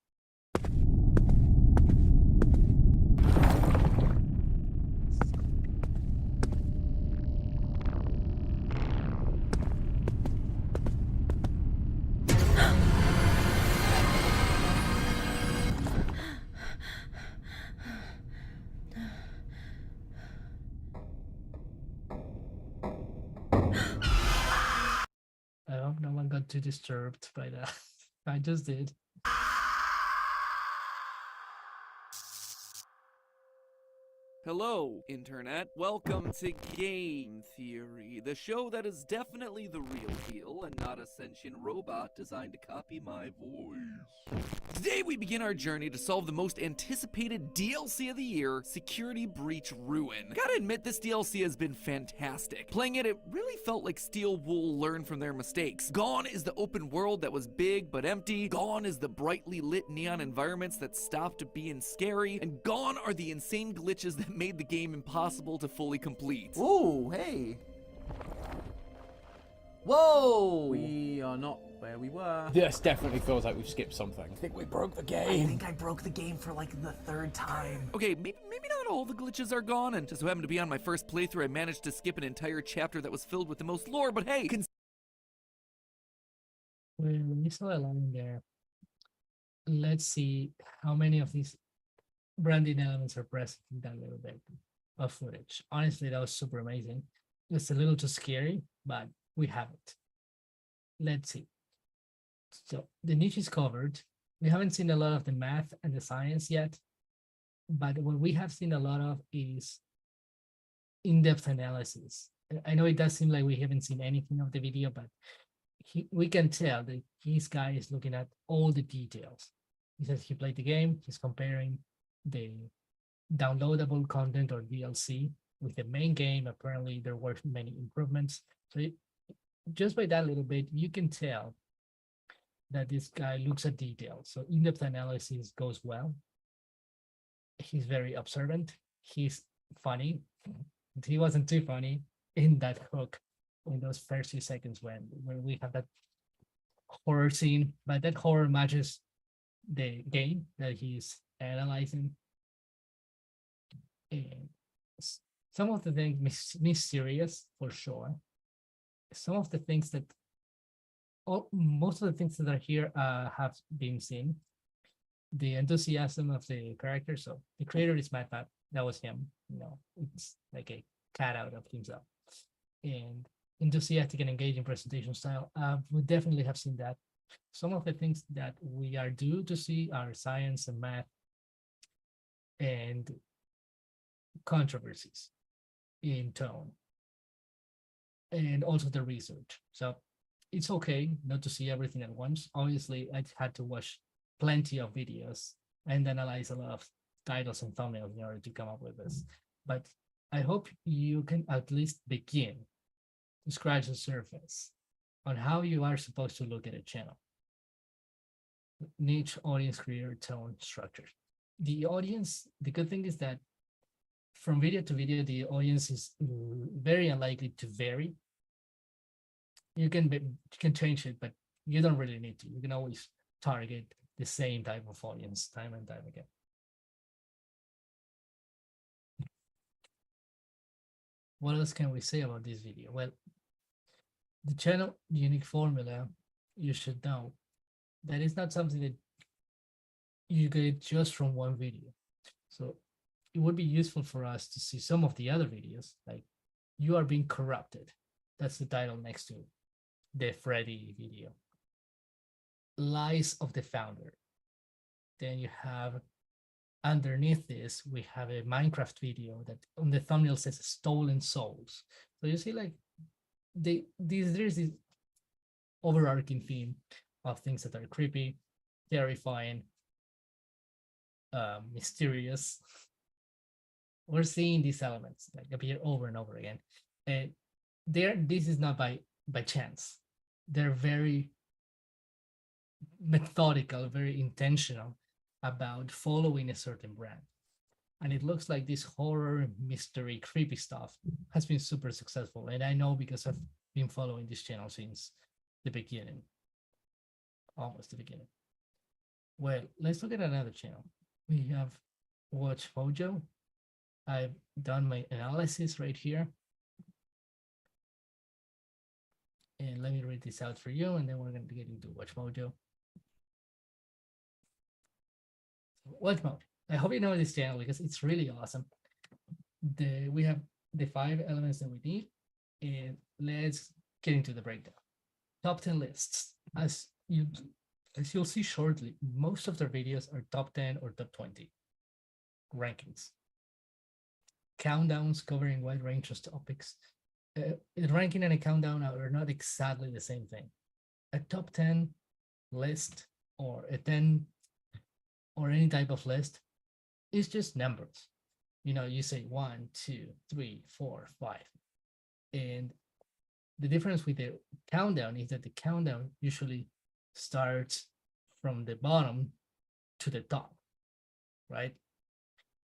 I hope no one got too disturbed by that. I just did. Hello, Internet. Welcome to Game Theory, the show that is definitely the real deal and not a sentient robot designed to copy my voice. Today we begin our journey to solve the most anticipated DLC of the year, Security Breach Ruin. Gotta admit, this DLC has been fantastic. Playing it really felt like Steel Wool learned from their mistakes. Gone is the open world that was big but empty. Gone is the brightly lit neon environments that stopped being scary. And gone are the insane glitches that made the game impossible to fully complete. Ooh, hey. Whoa! We are not where we were. This definitely feels like we've skipped something. I think we broke the I game. think I broke the game for like the third time. Okay, maybe not all the glitches are gone, and just so happened to be on my first playthrough, I managed to skip an entire chapter that was filled with the most lore, but hey, When we saw a line there, let's see how many of these branding elements are present in that little bit of footage. Honestly, that was super amazing. It's a little too scary, but we have it. Let's see. So the niche is covered. We haven't seen a lot of the math and the science yet, but what we have seen a lot of is in-depth analysis. I know it does seem like we haven't seen anything of the video, but we can tell that this guy is looking at all the details. He says he played the game, he's comparing the downloadable content or DLC with the main game. Apparently there were many improvements. So just by that little bit, you can tell that this guy looks at details. So in-depth analysis goes well. He's very observant. He's funny. He wasn't too funny in that hook in those first few seconds when we have that horror scene, but that horror matches the game that he's analyzing. And some of the things mysterious for sure. Some of the things that most of the things that are here have been seen. The enthusiasm of the character. So the creator is MatPat. That was him. You know, it's like a cat out of himself. And enthusiastic and engaging presentation style. We definitely have seen that. Some of the things that we are due to see are science and math and controversies in tone. And also the research. So it's okay not to see everything at once. Obviously, I had to watch plenty of videos and analyze a lot of titles and thumbnails in order to come up with this. But I hope you can at least begin to scratch the surface on how you are supposed to look at a channel. Niche, audience, creator, tone, structure. The audience, the good thing is that from video to video, the audience is very unlikely to vary. You can change it, but you don't really need to. You can always target the same type of audience time and time again. What else can we say about this video? Well, the channel unique formula, you should know that it's not something that you get just from one video. So it would be useful for us to see some of the other videos, like You Are Being Corrupted. That's the title next to the Freddy video. Lies of the Founder. Then you have underneath this, we have a Minecraft video that on the thumbnail says Stolen Souls. So you see, like, there's this overarching theme of things that are creepy, terrifying, mysterious. We're seeing these elements like appear over and over again. And this is not by chance. They're very methodical, very intentional about following a certain brand. And it looks like this horror, mystery, creepy stuff has been super successful. And I know because I've been following this channel since the beginning, almost the beginning. Well, let's look at another channel. We have Watch Mojo. I've done my analysis right here. And let me read this out for you, and then we're going to get into Watch Mojo. Watch Mode. I hope you know this channel because it's really awesome. We have the 5 elements that we need, and let's get into the breakdown. Top 10 lists. As you'll see shortly, most of their videos are top 10 or top 20 rankings. Countdowns covering wide range of topics. A ranking and a countdown are not exactly the same thing. A top 10 list or a 10 or any type of list is just numbers. You know, you say 1, 2, 3, 4, 5. And the difference with the countdown is that the countdown usually starts from the bottom to the top, right?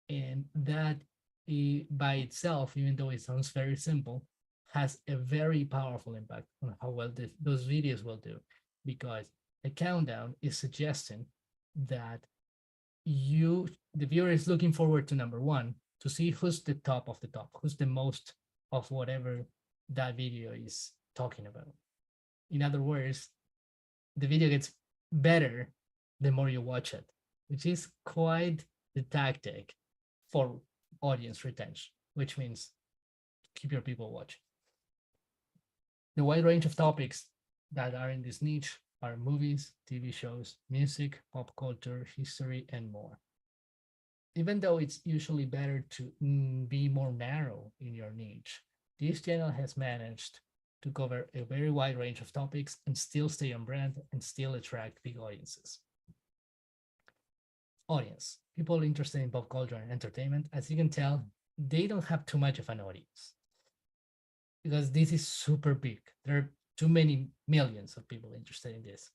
And that by itself, even though it sounds very simple, has a very powerful impact on how well those videos will do, because the countdown is suggesting that the viewer is looking forward to number 1 to see who's the top of the top, who's the most of whatever that video is talking about. In other words, the video gets better the more you watch it, which is quite the tactic for audience retention, which means keep your people watching. The wide range of topics that are in this niche are movies, TV shows, music, pop culture, history, and more. Even though it's usually better to be more narrow in your niche, this channel has managed to cover a very wide range of topics and still stay on brand and still attract big audiences. Audience, people interested in pop culture and entertainment, as you can tell, they don't have too much of an audience because this is super big. There are too many millions of people interested in this.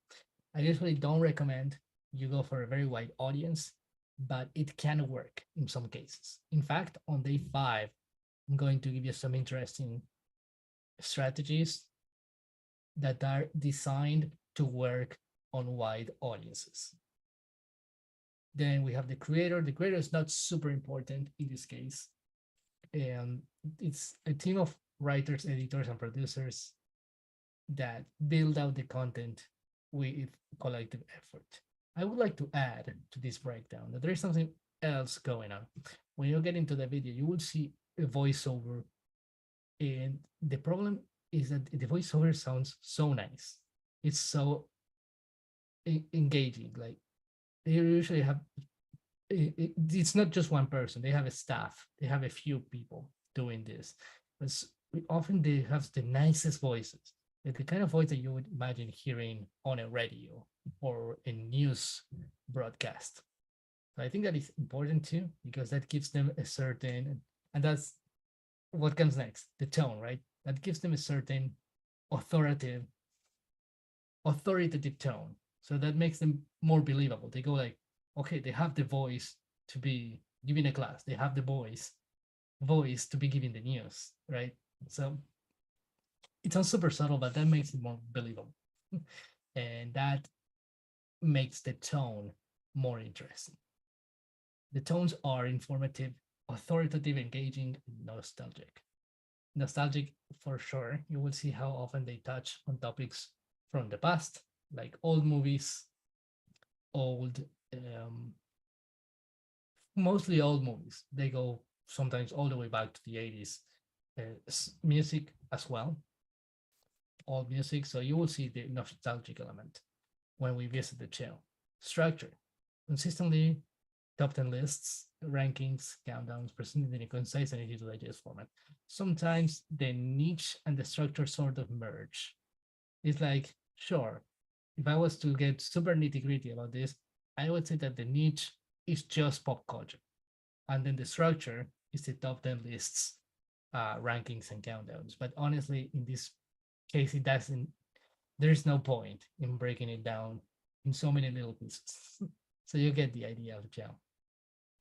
I usually don't recommend you go for a very wide audience, but it can work in some cases. In fact, on day 5, I'm going to give you some interesting strategies that are designed to work on wide audiences. Then we have the creator. The creator is not super important in this case. And it's a team of writers, editors, and producers that build out the content with collective effort. I would like to add to this breakdown that there is something else going on. When you get into the video, you will see a voiceover, and the problem is that the voiceover sounds so nice. It's so engaging. Like they usually have, it's not just one person. They have a staff. They have a few people doing this. But often they have the nicest voices, like the kind of voice that you would imagine hearing on a radio or a news broadcast. So I think that is important too, because that gives them a certain, and that's what comes next, the tone, right? That gives them a certain authoritative tone. So that makes them more believable. They go like, okay, they have the voice to be giving a class. They have the voice to be giving the news, right? So it sounds super subtle, but that makes it more believable. And that makes the tone more interesting. The tones are informative, authoritative, engaging, and nostalgic. Nostalgic for sure. You will see how often they touch on topics from the past, like old movies, mostly old movies. They go sometimes all the way back to the 80s. Music as well, old music. So you will see the nostalgic element when we visit the channel. Structure, consistently top 10 lists, rankings, countdowns, presented in a concise and easy to digest format. Sometimes the niche and the structure sort of merge. It's like, sure, if I was to get super nitty-gritty about this, I would say that the niche is just pop culture. And then the structure is the top 10 lists, rankings, and countdowns. But honestly, in this case, there's no point in breaking it down in so many little pieces. So you get the idea of the channel.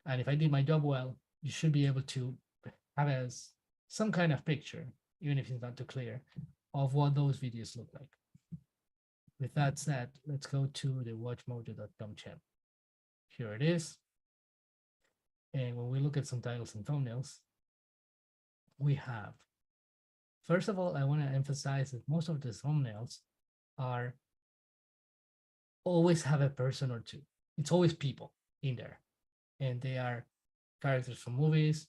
And if I did my job well, you should be able to have some kind of picture, even if it's not too clear, of what those videos look like. With that said, let's go to the watchmojo.com channel. Here it is. And when we look at some titles and thumbnails, we have, first of all, I want to emphasize that most of the thumbnails always have a person or two. It's always people in there. And they are characters from movies,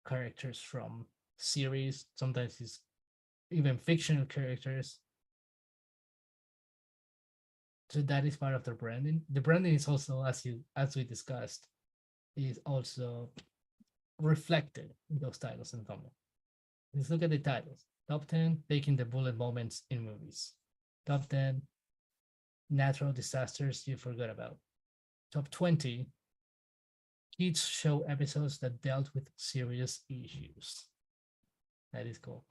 characters from series, sometimes it's even fictional characters. So that is part of their branding. The branding is also, as we discussed, is also reflected in those titles and thumbnails. Let's look at the titles. Top 10, taking the bullet moments in movies. Top 10, natural disasters you forgot about. Top 20, kids show episodes that dealt with serious issues. That is cool.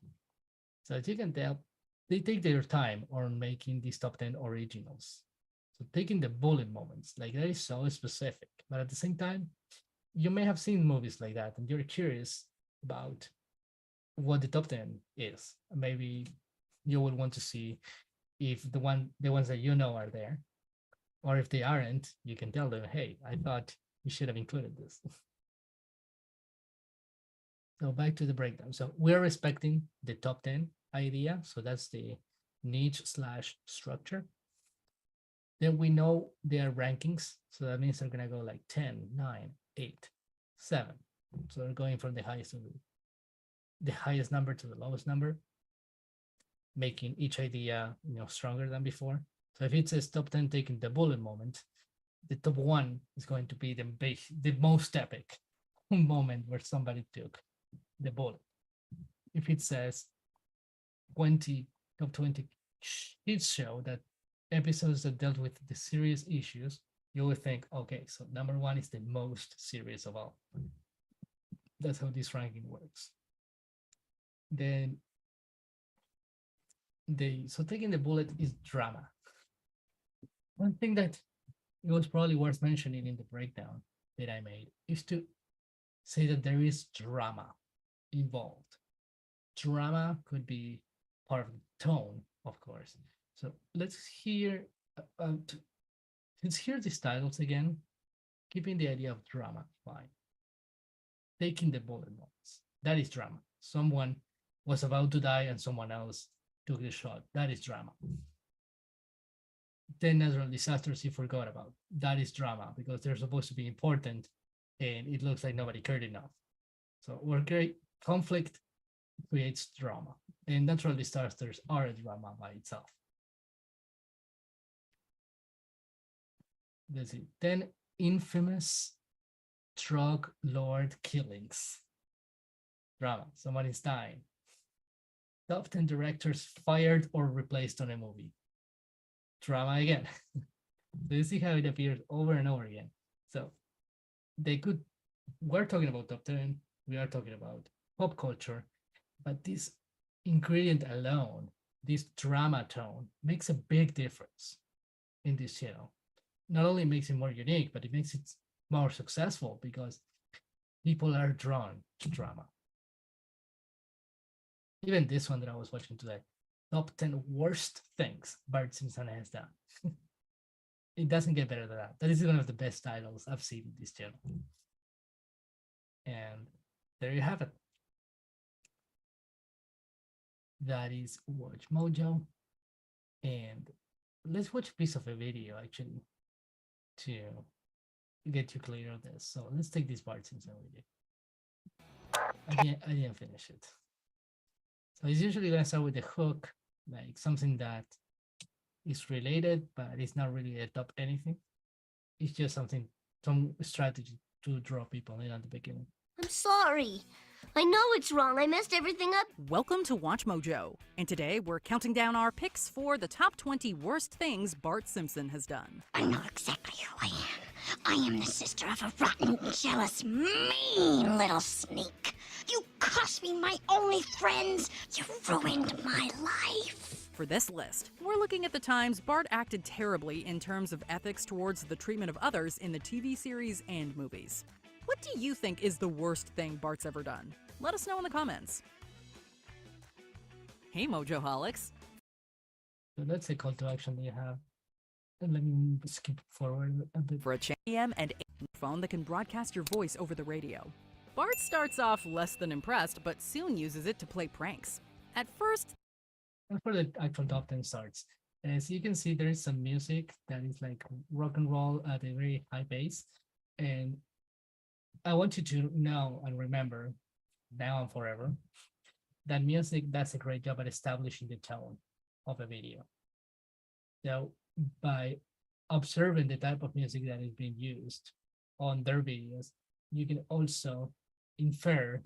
So as you can tell, they take their time on making these top 10 originals. So taking the bullet moments, like that is so specific. But at the same time, you may have seen movies like that and you're curious about what the top 10 is. Maybe you will want to see if the ones that you know are there. Or if they aren't, you can tell them, hey, I thought you should have included this. So back to the breakdown. So we're respecting the top 10 idea. So that's the niche/structure. Then we know their rankings. So that means they're going to go like 10, 9, 8, 7. So we're going from the highest number to the lowest number, making each idea stronger than before. So if it says top 10 taking the bullet moment, the top 1 is going to be the most epic moment where somebody took the bullet. If it says top 20 kids show, that episodes that dealt with the serious issues, you will think, okay, so number 1 is the most serious of all. That's how this ranking works. Then so taking the bullet is drama. One thing that it was probably worth mentioning in the breakdown that I made is to say that there is drama involved. Drama could be part of the tone, of course. So let's hear these titles again, keeping the idea of drama fine. Taking the bullet moments. That is drama. Someone was about to die and someone else took the shot. That is drama. 10 natural disasters you forgot about. That is drama because they're supposed to be important and it looks like nobody cared enough. So conflict creates drama, and natural disasters are a drama by itself. Let's see. Then infamous drug lord killings. Drama. Someone is dying. Top 10 directors fired or replaced on a movie. Drama again. So you see how it appears over and over again. So we're talking about top 10, we are talking about pop culture, but this ingredient alone, this drama tone, makes a big difference in this channel. Not only makes it more unique, but it makes it more successful because people are drawn to drama. Even this one that I was watching today, top 10 worst things Bart Simpson has done. It doesn't get better than that. That is one of the best titles I've seen in this channel. And there you have it. That is Watch Mojo. And let's watch a piece of a video actually to get you clear on this. So let's take this Bart Simpson video. I didn't finish it. So it's usually gonna start with a hook, like something that is related, but it's not really a top anything. It's just some strategy to draw people in at the beginning. I'm sorry. I know it's wrong. I messed everything up. Welcome to Watch Mojo, and today we're counting down our picks for the top 20 worst things Bart Simpson has done. I know exactly who I am. I am the sister of a rotten, jealous, mean little sneak. You cost me my only friends. You ruined my life. For this list, we're looking at the times Bart acted terribly in terms of ethics towards the treatment of others in the TV series and movies. What do you think is the worst thing Bart's ever done? Let us know in the comments. Hey, Mojoholics. So that's a call to action that you have. And let me skip forward a bit. For a AM and AM phone that can broadcast your voice over the radio. Bart starts off less than impressed, but soon uses it to play pranks. At first, And for the actual top 10 starts, as you can see, there is some music that is like rock and roll at a very high pace. And I want you to know and remember, now and forever, that music does a great job at establishing the tone of a video. So by observing the type of music that is being used on their videos, you can also infer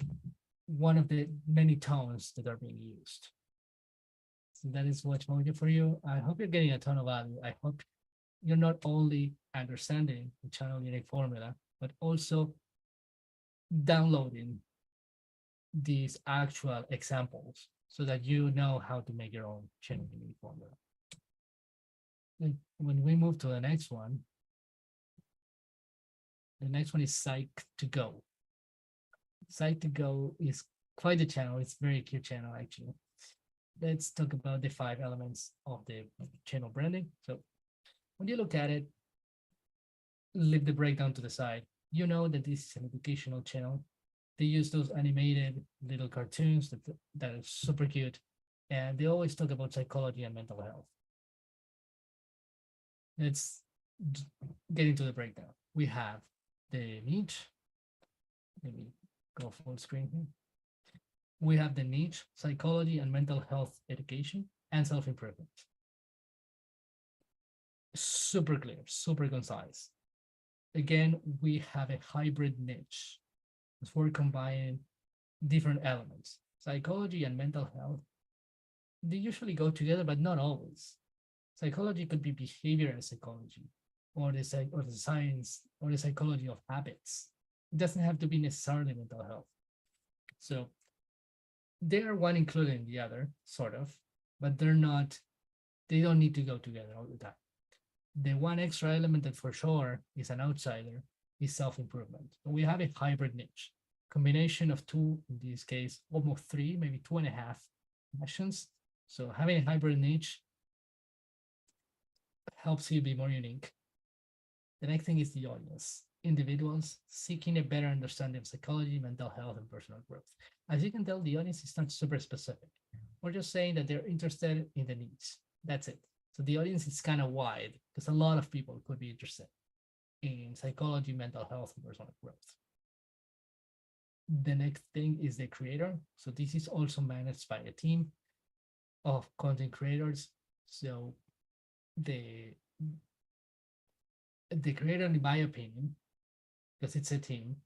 one of the many tones that are being used. So that is Watch Mojo for you. I hope you're getting a ton of value. I hope you're not only understanding the channel unique formula, but also downloading these actual examples so that you know how to make your own channel unique formula. And when we move to the next one is Psych2Go. Psych2Go is quite a channel. It's a very cute channel, actually. Let's talk about the 5 elements of the channel branding. So when you look at it, leave the breakdown to the side. You know that this is an educational channel. They use those animated little cartoons that are super cute. And they always talk about psychology and mental health. Let's get into the breakdown. We have the meat, maybe go full screen here. We have the niche, psychology and mental health education and self-improvement. Super clear, super concise. Again, we have a hybrid niche. We're combining different elements. Psychology and mental health, they usually go together, but not always. Psychology could be behavioral psychology, or the science, or the psychology of habits. It doesn't have to be necessarily mental health. So they are one including the other, sort of, but they're not, they don't need to go together all the time. The one extra element that for sure is an outsider is self-improvement. So we have a hybrid niche, combination of two, in this case, almost three, maybe 2.5 passions. So having a hybrid niche helps you be more unique. The next thing is the audience, individuals seeking a better understanding of psychology, mental health, and personal growth. As you can tell, the audience is not super specific. We're just saying that they're interested in the needs. That's it. So the audience is kind of wide because a lot of people could be interested in psychology, mental health, and personal growth. The next thing is the creator. So this is also managed by a team of content creators. So the creator, in my opinion, because it's a team,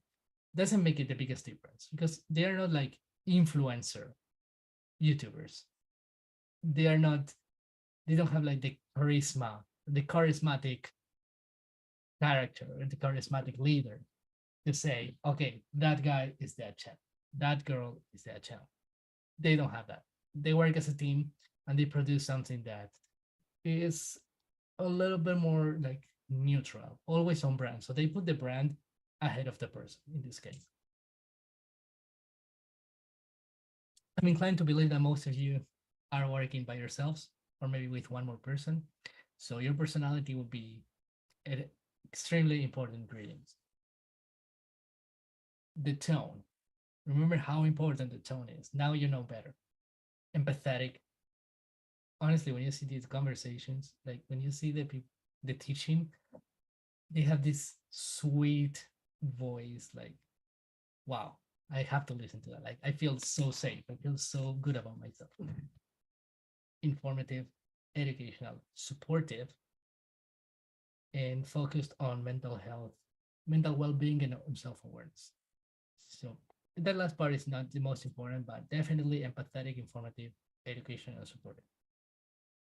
doesn't make it the biggest difference because they're not like influencer YouTubers. They don't have like the charismatic character or the charismatic leader to say, okay, that guy is that channel, that girl is that channel. They don't have that. They work as a team and they produce something that is a little bit more like neutral, always on brand. So they put the brand ahead of the person in this case. I'm inclined to believe that most of you are working by yourselves or maybe with one more person. So your personality will be an extremely important ingredient. The tone. Remember how important the tone is. Now you know better. Empathetic. Honestly, when you see these conversations, like when you see the teaching, they have this sweet voice, like, wow, I have to listen to that. Like, I feel so safe. I feel so good about myself. Informative, educational, supportive, and focused on mental health, mental well-being, and self-awareness. So that last part is not the most important, but definitely empathetic, informative, educational, and supportive.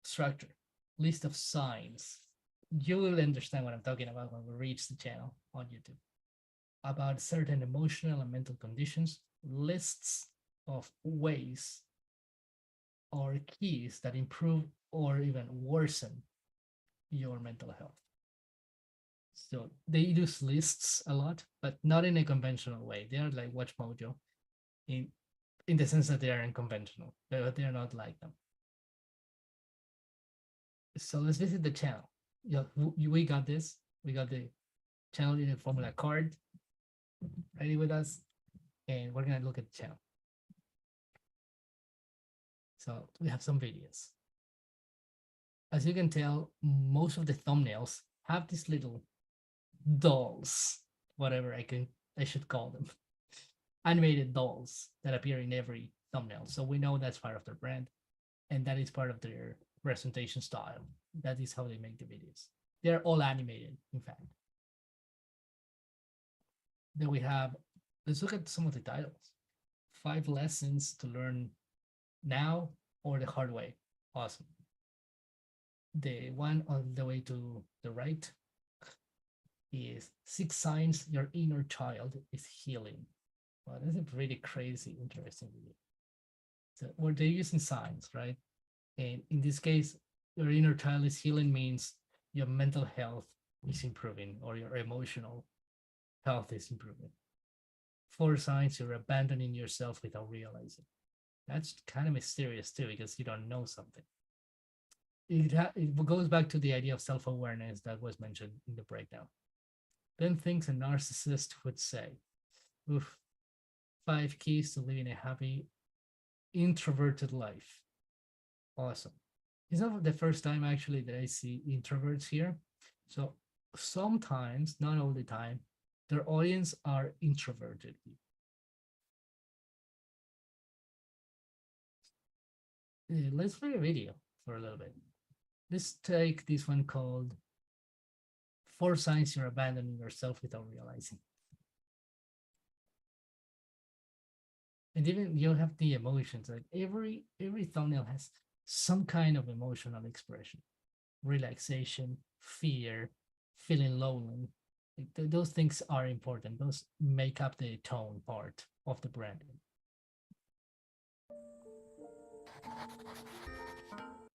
Structure, list of signs. You will understand what I'm talking about when we reach the channel on YouTube. About certain emotional and mental conditions, lists of ways or keys that improve or even worsen your mental health. So they use lists a lot, but not in a conventional way. They are like Watch Mojo in the sense that they are unconventional, but they are not like them. So let's visit the channel. Yeah, we got this. We got the channel in a formula card ready with us, and we're gonna look at the channel. So we have some videos. As you can tell, most of the thumbnails have these little dolls, whatever I should call them, animated dolls that appear in every thumbnail. So we know that's part of their brand, and that is part of their presentation style. That is how they make the videos. They're all animated, in fact. Then we have, let's look at some of the titles. 5 lessons to learn now or the hard way. Awesome. The one on the way to the right is 6 signs your inner child is healing. Well, that's a pretty crazy, interesting video. So where they're using signs, right? And in this case, your inner child is healing means your mental health is improving or your emotional health is improving. 4 signs you're abandoning yourself without realizing. That's kind of mysterious too, because you don't know something. It goes back to the idea of self-awareness that was mentioned in the breakdown. Then things a narcissist would say. Oof. 5 keys to living a happy, introverted life. Awesome. It's not the first time actually that I see introverts here. So sometimes, not all the time, their audience are introverted people. Let's play a video for a little bit. Let's take this one called 4 Signs You're Abandoning Yourself Without Realizing. And even you have the emotions, like every thumbnail has some kind of emotional expression. Relaxation, fear, feeling lonely. Those things are important. Those make up the tone part of the branding.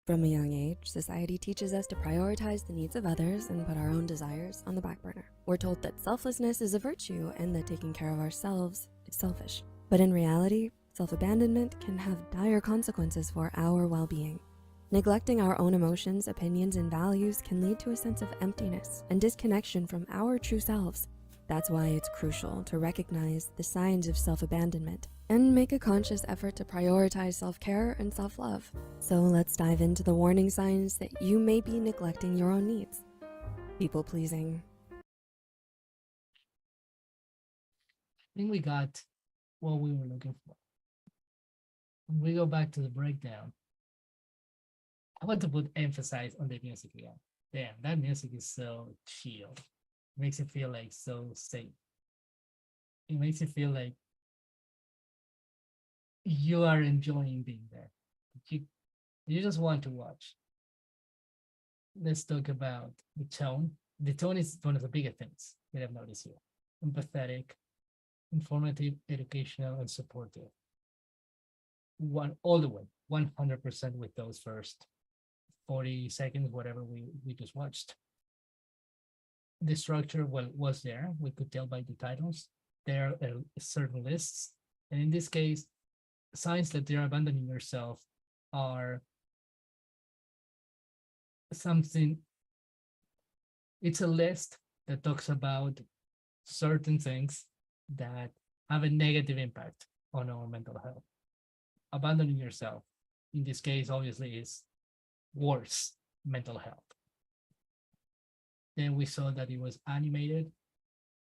From a young age, society teaches us to prioritize the needs of others and put our own desires on the back burner. We're told that selflessness is a virtue and that taking care of ourselves is selfish. But in reality, self-abandonment can have dire consequences for our well-being. Neglecting our own emotions, opinions, and values can lead to a sense of emptiness and disconnection from our true selves. That's why it's crucial to recognize the signs of self-abandonment and make a conscious effort to prioritize self-care and self-love. So let's dive into the warning signs that you may be neglecting your own needs. People-pleasing. I think we got what we were looking for. When we go back to the breakdown, I want to put emphasis on the music again. Damn, that music is so chill. It makes it feel like so safe. It makes it feel like you are enjoying being there. You just want to watch. Let's talk about the tone. The tone is one of the bigger things that I've noticed here. Empathetic, informative, educational, and supportive. All the way, 100% with those first 40 seconds, whatever we just watched. The structure, well, was there. We could tell by the titles. There are certain lists. And in this case, signs that you're abandoning yourself are something. It's a list that talks about certain things that have a negative impact on our mental health. Abandoning yourself, in this case, obviously, is worse mental health. Then we saw that it was animated.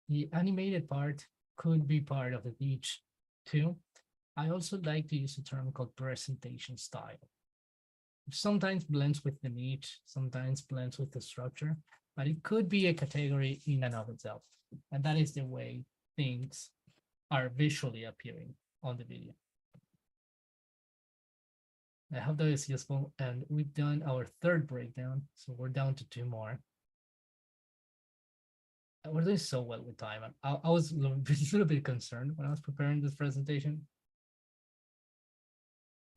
The animated part could be part of the niche too. I also like to use a term called presentation style. Sometimes blends with the niche, sometimes blends with the structure, but it could be a category in and of itself. And that is the way things are visually appearing on the video. I hope that is useful. And we've done our third breakdown, so we're down to 2 more. We're doing so well with time. I was a little bit concerned when I was preparing this presentation,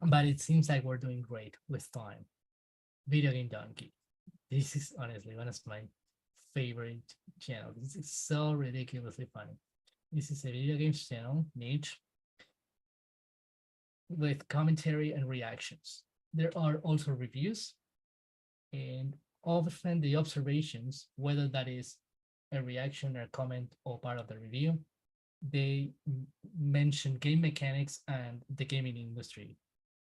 but it seems like we're doing great with time. Video Game Donkey. This is honestly one of my favorite channels. This is so ridiculously funny. This is a video games channel, niche, with commentary and reactions. There are also reviews, and often the observations, whether that is a reaction or comment or part of the review, they mention game mechanics and the gaming industry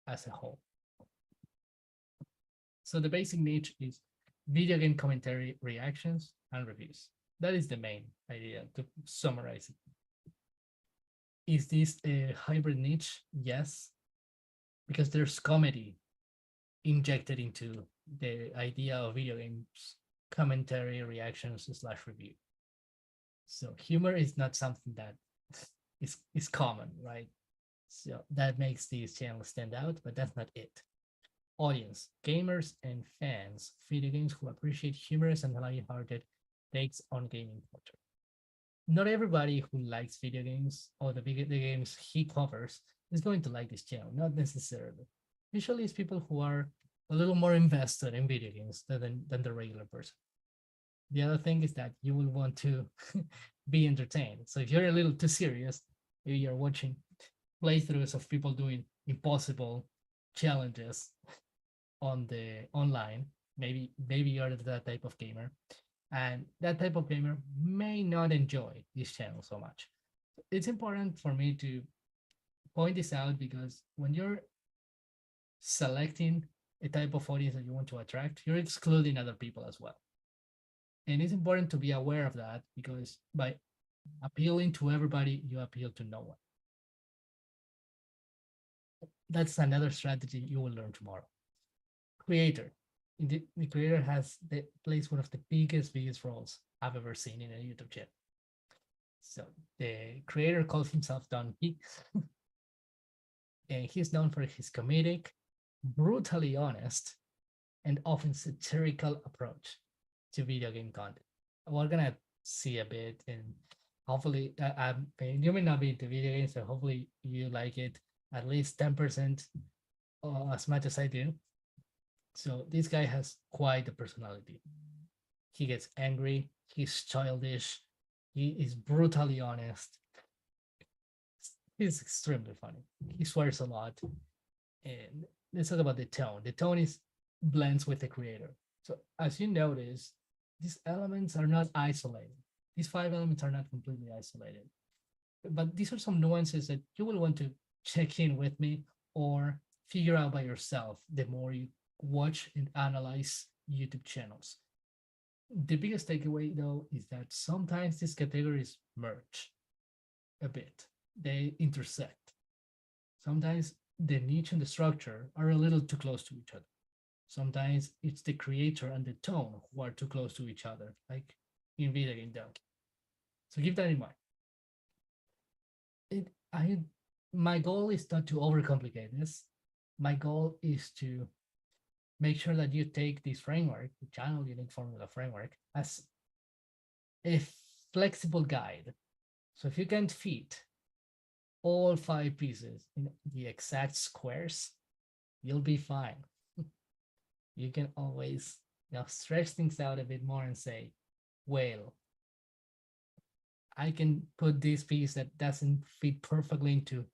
as a whole. So the basic niche is video game commentary, reactions, and reviews. That is the main idea, to summarize it. Is this a hybrid niche? Yes, because there's comedy injected into the idea of video games commentary, reactions, / review. So humor is not something that is common, right? So that makes these channels stand out, but that's not it. Audience, gamers and fans, video games who appreciate humorous and lighthearted takes on gaming culture. Not everybody who likes video games or the games he covers is going to like this channel, not necessarily. Usually it's people who are a little more invested in video games than the regular person. The other thing is that you will want to be entertained. So if you're a little too serious, maybe you're watching playthroughs of people doing impossible challenges on the online, maybe you're that type of gamer, and that type of gamer may not enjoy this channel so much. It's important for me to point this out because when you're selecting a type of audience that you want to attract, you're excluding other people as well. And it's important to be aware of that because by Appealing to everybody, you appeal to no one. That's another strategy you will learn tomorrow. Creator. The creator plays one of the biggest roles I've ever seen in a YouTube channel. So the creator calls himself Donkey, and he's known for his comedic, brutally honest, and often satirical approach to video game content. We're gonna see a bit, and hopefully, you may not be into video games, so hopefully you like it at least 10% as much as I do. So this guy has quite a personality. He gets angry, he's childish, he is brutally honest. He's extremely funny. He swears a lot. And let's talk about the tone. The tone blends with the creator. So as you notice, these elements are not isolated. These 5 elements are not completely isolated. But these are some nuances that you will want to check in with me or figure out by yourself the more you watch and analyze YouTube channels. The biggest takeaway, though, is that sometimes these categories merge a bit. They intersect. Sometimes the niche and the structure are a little too close to each other. Sometimes it's the creator and the tone who are too close to each other, like in Video Game Donkey. So keep that in mind. My goal is not to overcomplicate this. My goal is to make sure that you take this framework, the Channel Unique Formula framework, as a flexible guide. So if you can't fit all 5 pieces in the exact squares, you'll be fine. You can always stretch things out a bit more and say, well, I can put this piece that doesn't fit perfectly into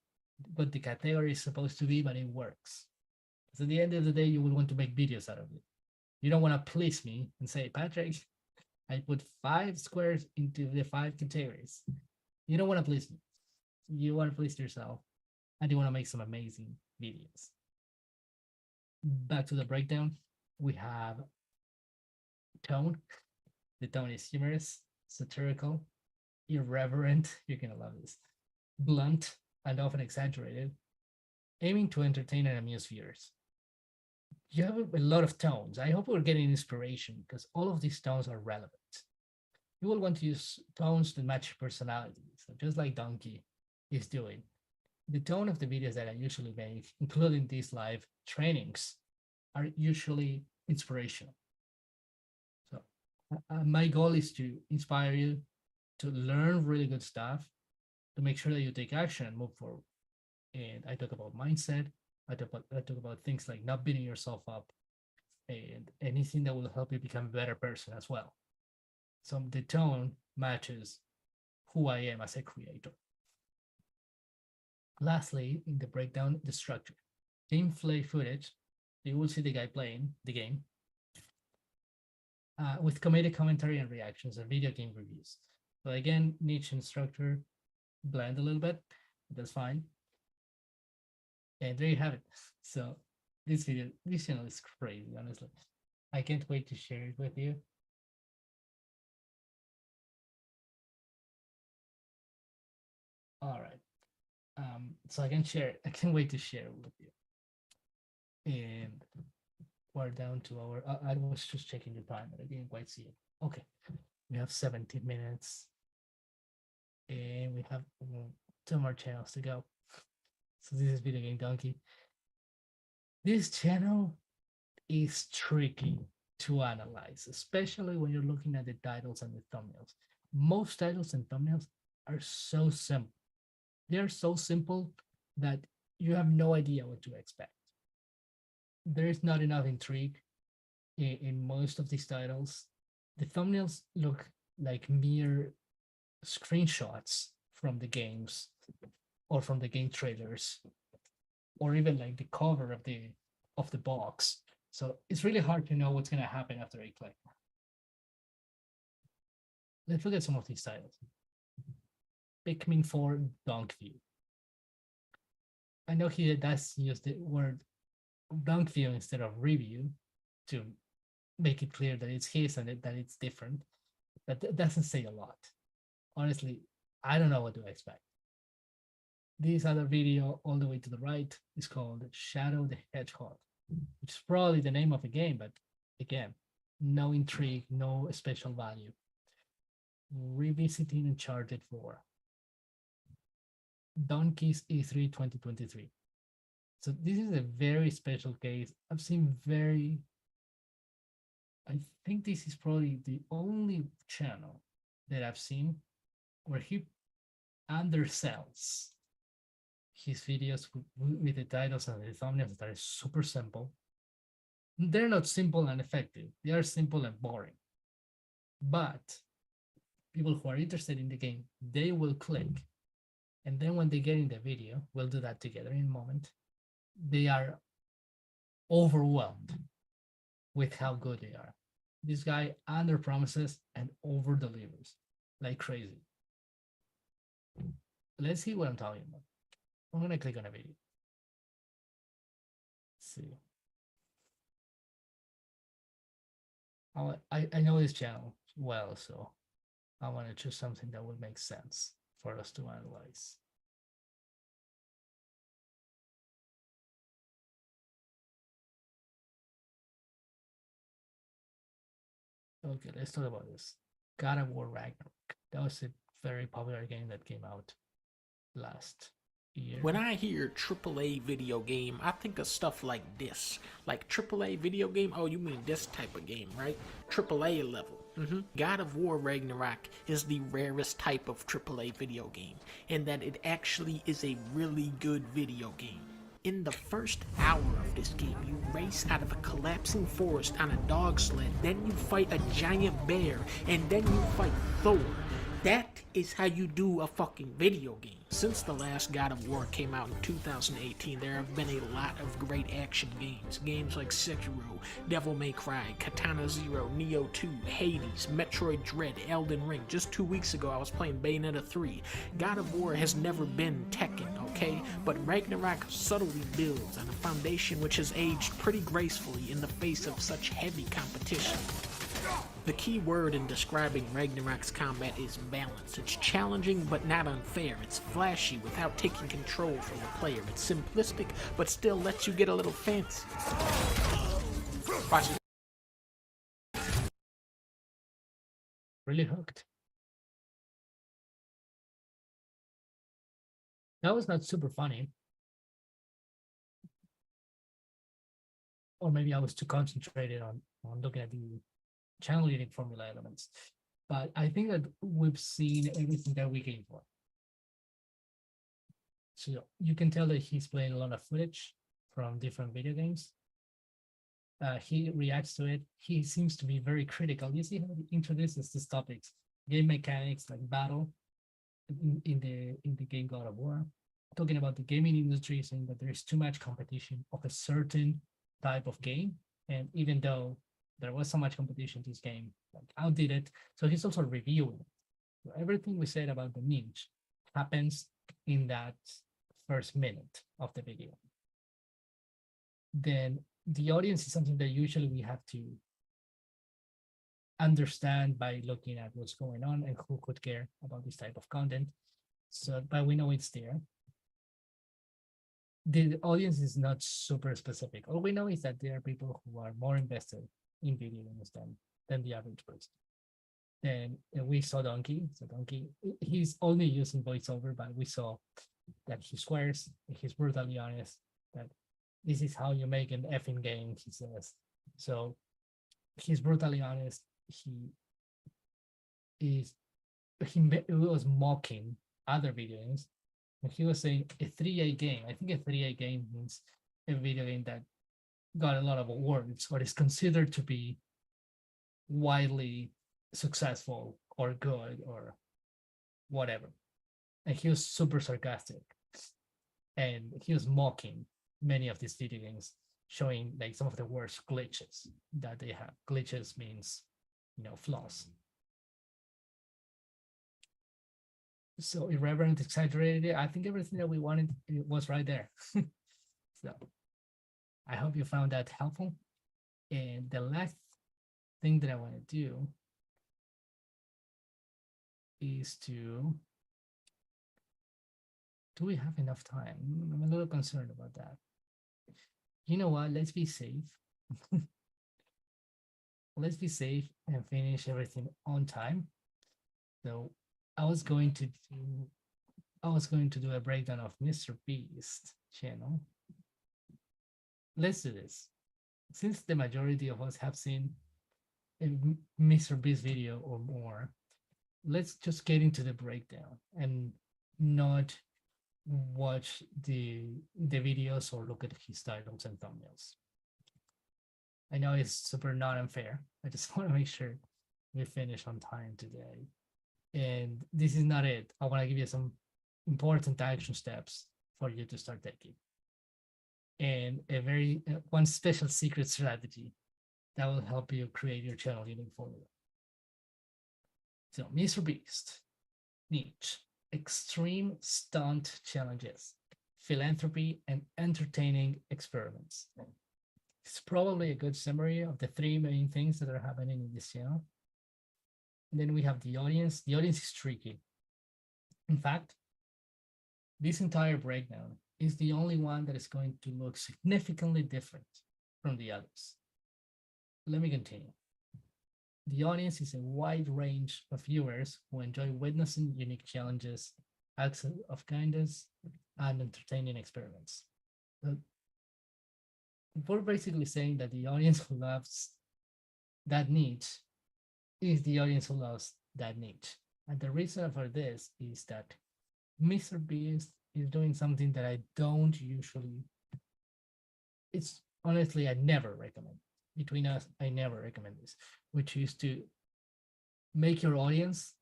what the category is supposed to be, but it works. So at the end of the day, you will want to make videos out of it. You don't want to please me and say, Patrick, I put 5 squares into the 5 categories. You don't want to please me. You want to please yourself, and you want to make some amazing videos. Back to the breakdown, we have tone. The tone is humorous, satirical, irreverent, you're gonna love this, blunt, and often exaggerated, aiming to entertain and amuse viewers. You have a lot of tones. I hope we're getting inspiration because all of these tones are relevant. You will want to use tones that match your personality. So just like Donkey is doing. The tone of the videos that I usually make, including these live trainings, are usually inspirational. So my goal is to inspire you to learn really good stuff, to make sure that you take action and move forward. And I talk about mindset. I talk about things like not beating yourself up and anything that will help you become a better person as well. So the tone matches who I am as a creator. Lastly, in the breakdown, the structure. Gameplay footage, you will see the guy playing the game with comedic commentary and reactions and video game reviews. So again, niche and structure blend a little bit, that's fine. And there you have it. So this channel is crazy, honestly. I can't wait to share it with you. All right. So I can't wait to share it with you. And we're down to our, I was just checking the time, but I didn't quite see it. Okay, we have 17 minutes. And we have 2 more channels to go. So this is Video Game Donkey. This channel is tricky to analyze, especially when you're looking at the titles and the thumbnails. Most titles and thumbnails are so simple. They're so simple that you have no idea what to expect. There is not enough intrigue in most of these titles. The thumbnails look like mere screenshots from the games or from the game trailers, or even like the cover of the box. So it's really hard to know what's going to happen after I click. Let's look at some of these titles. Pikmin 4 Donkview. I know he does use the word Donkview instead of review to make it clear that it's his and that it's different, but that doesn't say a lot. Honestly, I don't know what to expect. This other video all the way to the right is called Shadow the Hedgehog, which is probably the name of the game, but again, no intrigue, no special value. Revisiting Uncharted 4. Donkey's E3 2023. So this is a very special case. I've seen I think this is probably the only channel that I've seen where he undersells his videos with the titles and the thumbnails that are super simple. They're not simple and effective. They are simple and boring. But people who are interested in the game, they will click. And then when they get in the video, we'll do that together in a moment, they are overwhelmed with how good they are. This guy under promises and over delivers like crazy. Let's see what I'm talking about. I'm gonna click on a video. Let's see. I know this channel well, so I want to choose something that will make sense for us to analyze. Okay, let's talk about this. God of War Ragnarok. That was a very popular game that came out last year. When I hear AAA video game, I think of stuff like this. Like AAA video game, oh, you mean this type of game, right? AAA level. God of War Ragnarok is the rarest type of AAA video game, in that it actually is a really good video game. In the first hour of this game, you race out of a collapsing forest on a dog sled, then you fight a giant bear, and then you fight Thor. That is how you do a fucking video game. Since the last God of War came out in 2018, there have been a lot of great action games. Games like Sekiro, Devil May Cry, Katana Zero, Neo 2, Hades, Metroid Dread, Elden Ring. Just 2 weeks ago, I was playing Bayonetta 3. God of War has never been Tekken, okay? But Ragnarok subtly builds on a foundation which has aged pretty gracefully in the face of such heavy competition. The key word in describing Ragnarok's combat is balance. It's challenging but not unfair. It's flashy without taking control from the player. It's simplistic but still lets you get a little fancy. Watch it. Really hooked. That was not super funny. Or maybe I was too concentrated on looking at the channel leading formula elements. But I think that we've seen everything that we came for. So you can tell that he's playing a lot of footage from different video games. He reacts to it. He seems to be very critical. You see how he introduces these topics, game mechanics like battle in the game God of War, talking about the gaming industry, saying that there is too much competition of a certain type of game. And even though there was so much competition, this game outdid it. So he's also reviewing. So everything we said about the niche happens in that first minute of the video. Then the audience is something that usually we have to understand by looking at what's going on and who could care about this type of content. So, but we know it's there. The audience is not super specific. All we know is that there are people who are more invested in video games than the average person. Then we saw Donkey. So Donkey, he's only using voiceover, but we saw that he swears, he's brutally honest, that this is how you make an effing game, he says. So he's brutally honest. He was mocking other video games. And he was saying a 3A game. I think a 3A game means a video game that got a lot of awards or is considered to be widely successful or good or whatever. And he was super sarcastic. And he was mocking many of these video games, showing like some of the worst glitches that they have. Glitches means, flaws. So irreverent, exaggerated. I think everything that we wanted was right there. So I hope you found that helpful. And the last thing that I want to do is to do we have enough time? I'm a little concerned about that. You know what? Let's be safe. Let's be safe and finish everything on time. So I was going to do a breakdown of Mr. Beast channel. Let's do this. Since the majority of us have seen a Mr. Beast video or more, let's just get into the breakdown and not watch the videos or look at his titles and thumbnails. I know it's super not unfair. I just want to make sure we finish on time today. And this is not it. I want to give you some important action steps for you to start taking. And a very one special secret strategy that will help you create your channel unique formula. So Mr. Beast, niche, extreme stunt challenges, philanthropy, and entertaining experiments. It's probably a good summary of the three main things that are happening in this channel. And then we have the audience. The audience is tricky. In fact, this entire breakdown is the only one that is going to look significantly different from the others. Let me continue. The audience is a wide range of viewers who enjoy witnessing unique challenges, acts of kindness, and entertaining experiments. We're basically saying that the audience who loves that niche is the audience who loves that niche. And the reason for this is that Mr. Beast is doing something that I don't usually, it's honestly, I never recommend. Between us, I never recommend this, which is to make your audience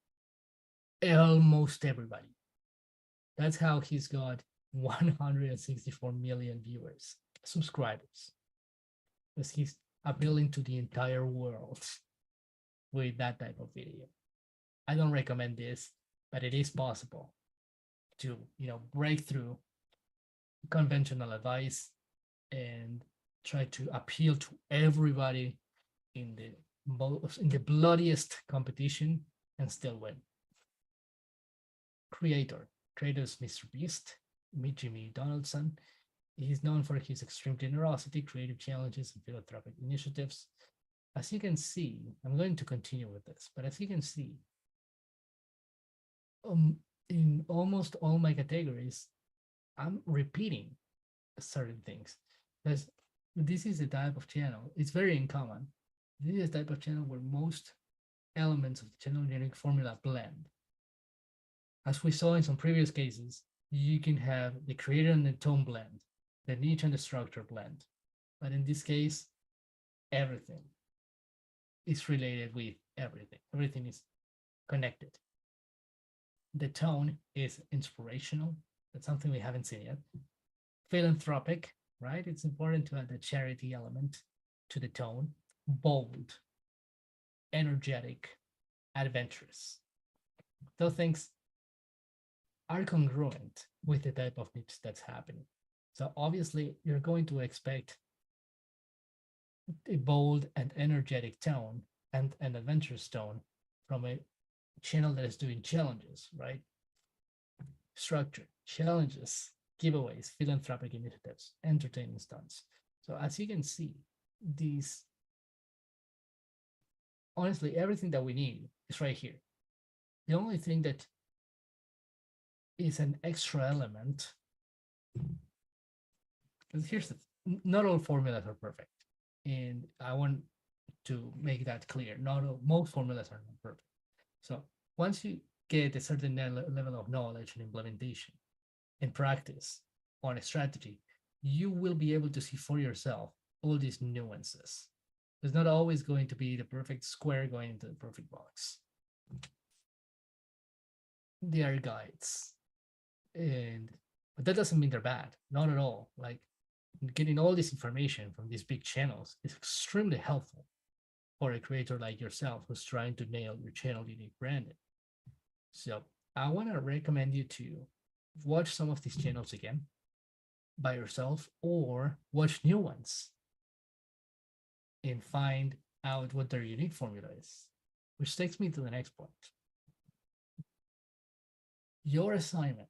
almost everybody. That's how he's got 164 million viewers, subscribers, because he's appealing to the entire world with that type of video. I don't recommend this, but it is possible to, break through conventional advice and try to appeal to everybody in the bloodiest competition and still win. Creators Mr. Beast, Jimmy Donaldson. He's known for his extreme generosity, creative challenges, and philanthropic initiatives. As you can see, I'm going to continue with this, but as you can see, in almost all my categories, I'm repeating certain things. Because this is a type of channel, it's very uncommon. This is a type of channel where most elements of the channel unique formula blend. As we saw in some previous cases, you can have the creator and the tone blend, the niche and the structure blend. But in this case, everything is related with everything. Everything is connected. The tone is inspirational. That's something we haven't seen yet. Philanthropic, right? It's important to add the charity element to the tone. Bold, energetic, adventurous. Those things are congruent with the type of niche that's happening. So obviously, you're going to expect a bold and energetic tone and an adventurous tone from a channel that is doing challenges, right? Structure, challenges, giveaways, philanthropic initiatives, entertaining stunts. So as you can see, honestly, everything that we need is right here. The only thing that is an extra element, because here's not all formulas are perfect. And I want to make that clear. Most formulas are not perfect. So once you get a certain level of knowledge and implementation and practice on a strategy, you will be able to see for yourself all these nuances. There's not always going to be the perfect square going into the perfect box. They are guides. But that doesn't mean they're bad, not at all. Like getting all this information from these big channels is extremely helpful for a creator like yourself who's trying to nail your channel unique branding. So I want to recommend you to watch some of these channels again by yourself or watch new ones and find out what their unique formula is, which takes me to the next point. Your assignment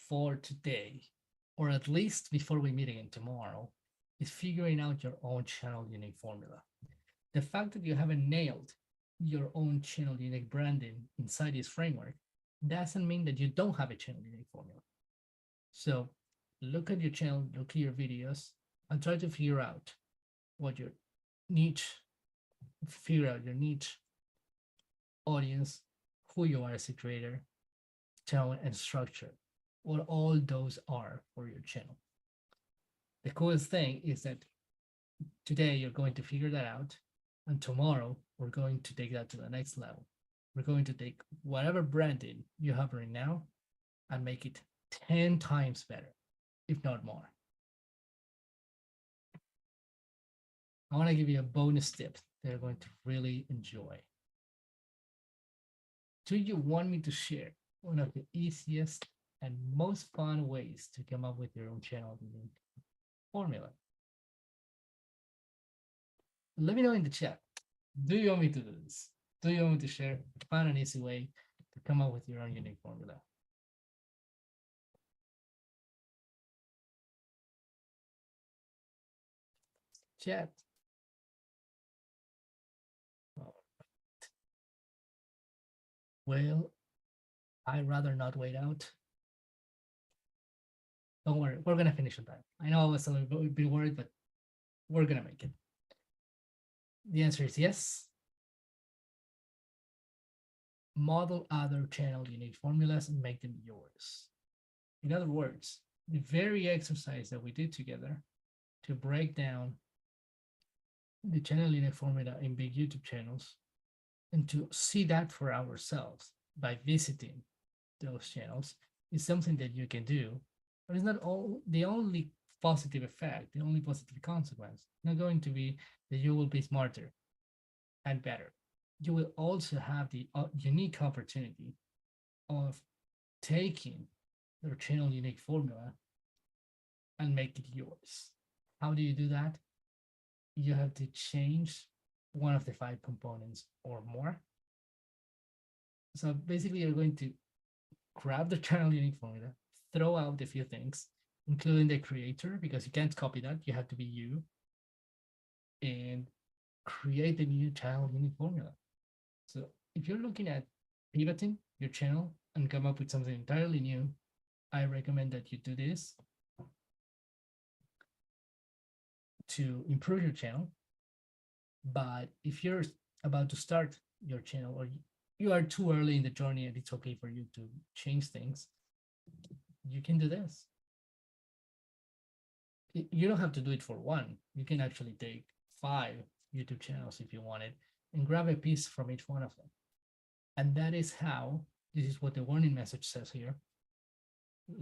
for today, or at least before we meet again tomorrow, is figuring out your own channel unique formula. The fact that you haven't nailed your own channel unique branding inside this framework doesn't mean that you don't have a channel unique formula. So look at your channel, look at your videos, and try to figure out what your niche, figure out your niche, audience, who you are as a creator, tone, and structure, what all those are for your channel. The coolest thing is that today you're going to figure that out, and tomorrow we're going to take that to the next level. We're going to take whatever branding you have right now and make it 10 times better, if not more. I want to give you a bonus tip that you're going to really enjoy. Do you want me to share one of the easiest and most fun ways to come up with your own channel unique formula? Let me know in the chat. Do you want me to do this? Do you want me to share a fun and easy way to come up with your own unique formula? Chat. Well, I'd rather not wait out. Don't worry, we're gonna finish on time. I know I was a little bit worried, but we're gonna make it. The answer is yes. Model other channel unique formulas and make them yours. In other words, the very exercise that we did together to break down the channel unique formula in big YouTube channels and to see that for ourselves by visiting those channels is something that you can do, but it's not all the only positive effect, the only positive consequence. It's not going to be that you will be smarter and better. You will also have the unique opportunity of taking your channel unique formula and make it yours. How do you do that? You have to change one of the 5 components or more. So basically, you're going to grab the channel unique formula, throw out a few things, including the creator, because you can't copy that. You have to be you, and create a new channel unique formula. So if you're looking at pivoting your channel and come up with something entirely new, I recommend that you do this to improve your channel. But if you're about to start your channel or you are too early in the journey and it's okay for you to change things, you can do this. You don't have to do it for one. You can actually take 5 YouTube channels if you wanted and grab a piece from each one of them. And that is how, this is what the warning message says here.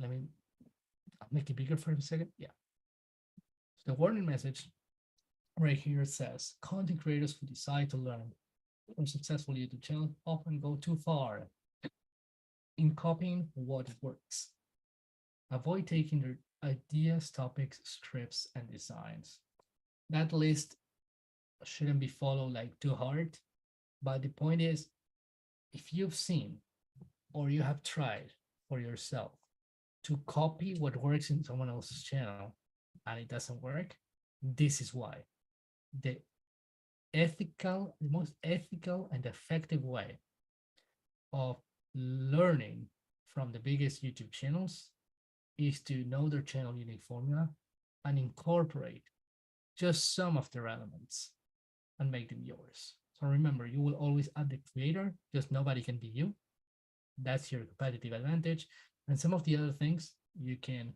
I'll make it bigger for a second. Yeah. So the warning message right here says, content creators who decide to learn from successful YouTube channels often go too far in copying what works. Avoid taking their ideas, topics, scripts, and designs. That list shouldn't be followed like too hard, but the point is, if you've seen or you have tried for yourself to copy what works in someone else's channel and it doesn't work, this is why. The most ethical and effective way of learning from the biggest YouTube channels is to know their channel unique formula and incorporate just some of their elements and make them yours. So remember, you will always add the creator, just nobody can be you. That's your competitive advantage. And some of the other things, you can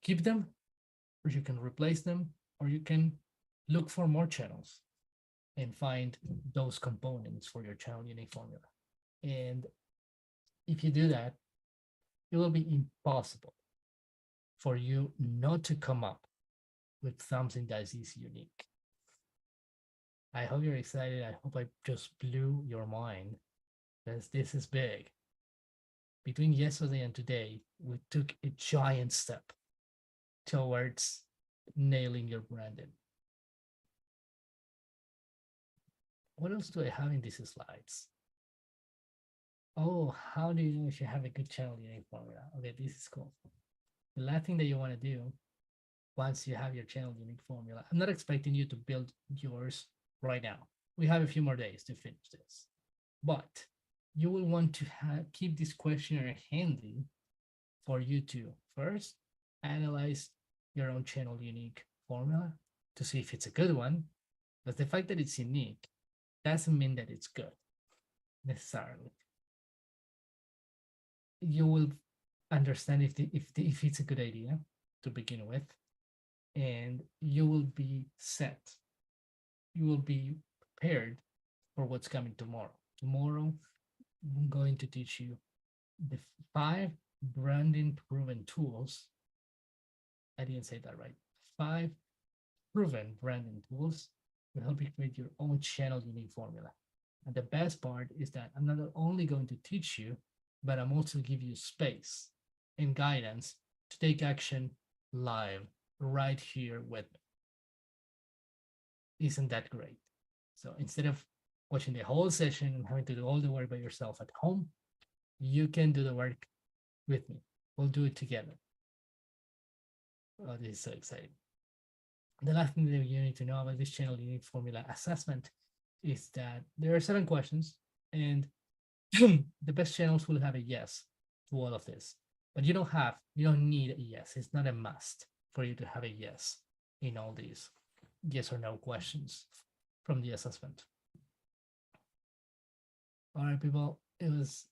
keep them, or you can replace them, or you can look for more channels and find those components for your channel unique formula. And if you do that, it will be impossible for you not to come up with something that is unique. I hope you're excited. I hope I just blew your mind, because this is big. Between yesterday and today, we took a giant step towards nailing your branding. What else do I have in these slides? Oh, how do you know if you have a good channel unique formula? Okay, this is cool. The last thing that you want to do once you have your channel unique formula, I'm not expecting you to build yours right now. We have a few more days to finish this, but you will want to keep this questionnaire handy for you to first analyze your own channel unique formula to see if it's a good one. But the fact that it's unique doesn't mean that it's good necessarily. You will understand if it's a good idea to begin with, and you will be set. You will be prepared for what's coming tomorrow. Tomorrow, I'm going to teach you the 5 branding proven tools. I didn't say that right. 5 proven branding tools will help you create your own channel unique formula. And the best part is that I'm not only going to teach you, but I'm also give you space and guidance to take action live right here with me. Isn't that great? So instead of watching the whole session and having to do all the work by yourself at home, you can do the work with me. We'll do it together. Oh, this is so exciting. The last thing that you need to know about this channel unique formula assessment is that there are 7 questions, and the best channels will have a yes to all of this. But you don't need a yes. It's not a must for you to have a yes in all these yes or no questions from the assessment. All right, people, it was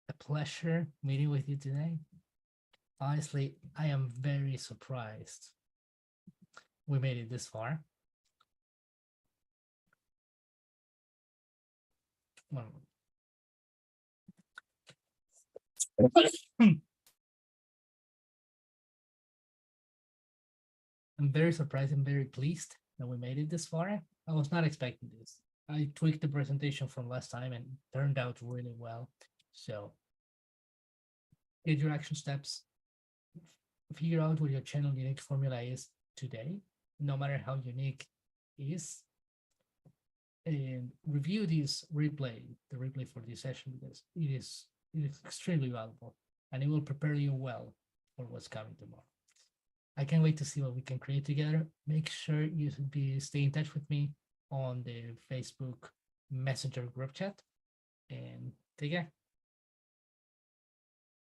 a pleasure meeting with you today. Honestly, I am very surprised we made it this far. I'm very surprised and very pleased that we made it this far. I was not expecting this. I tweaked the presentation from last time and it turned out really well. So get your action steps. Figure out what your channel unique formula is today, no matter how unique it is. And review this replay, the replay for this session, because it is extremely valuable and it will prepare you well for what's coming tomorrow. I can't wait to see what we can create together. Make sure you stay in touch with me on the Facebook Messenger group chat, and take care.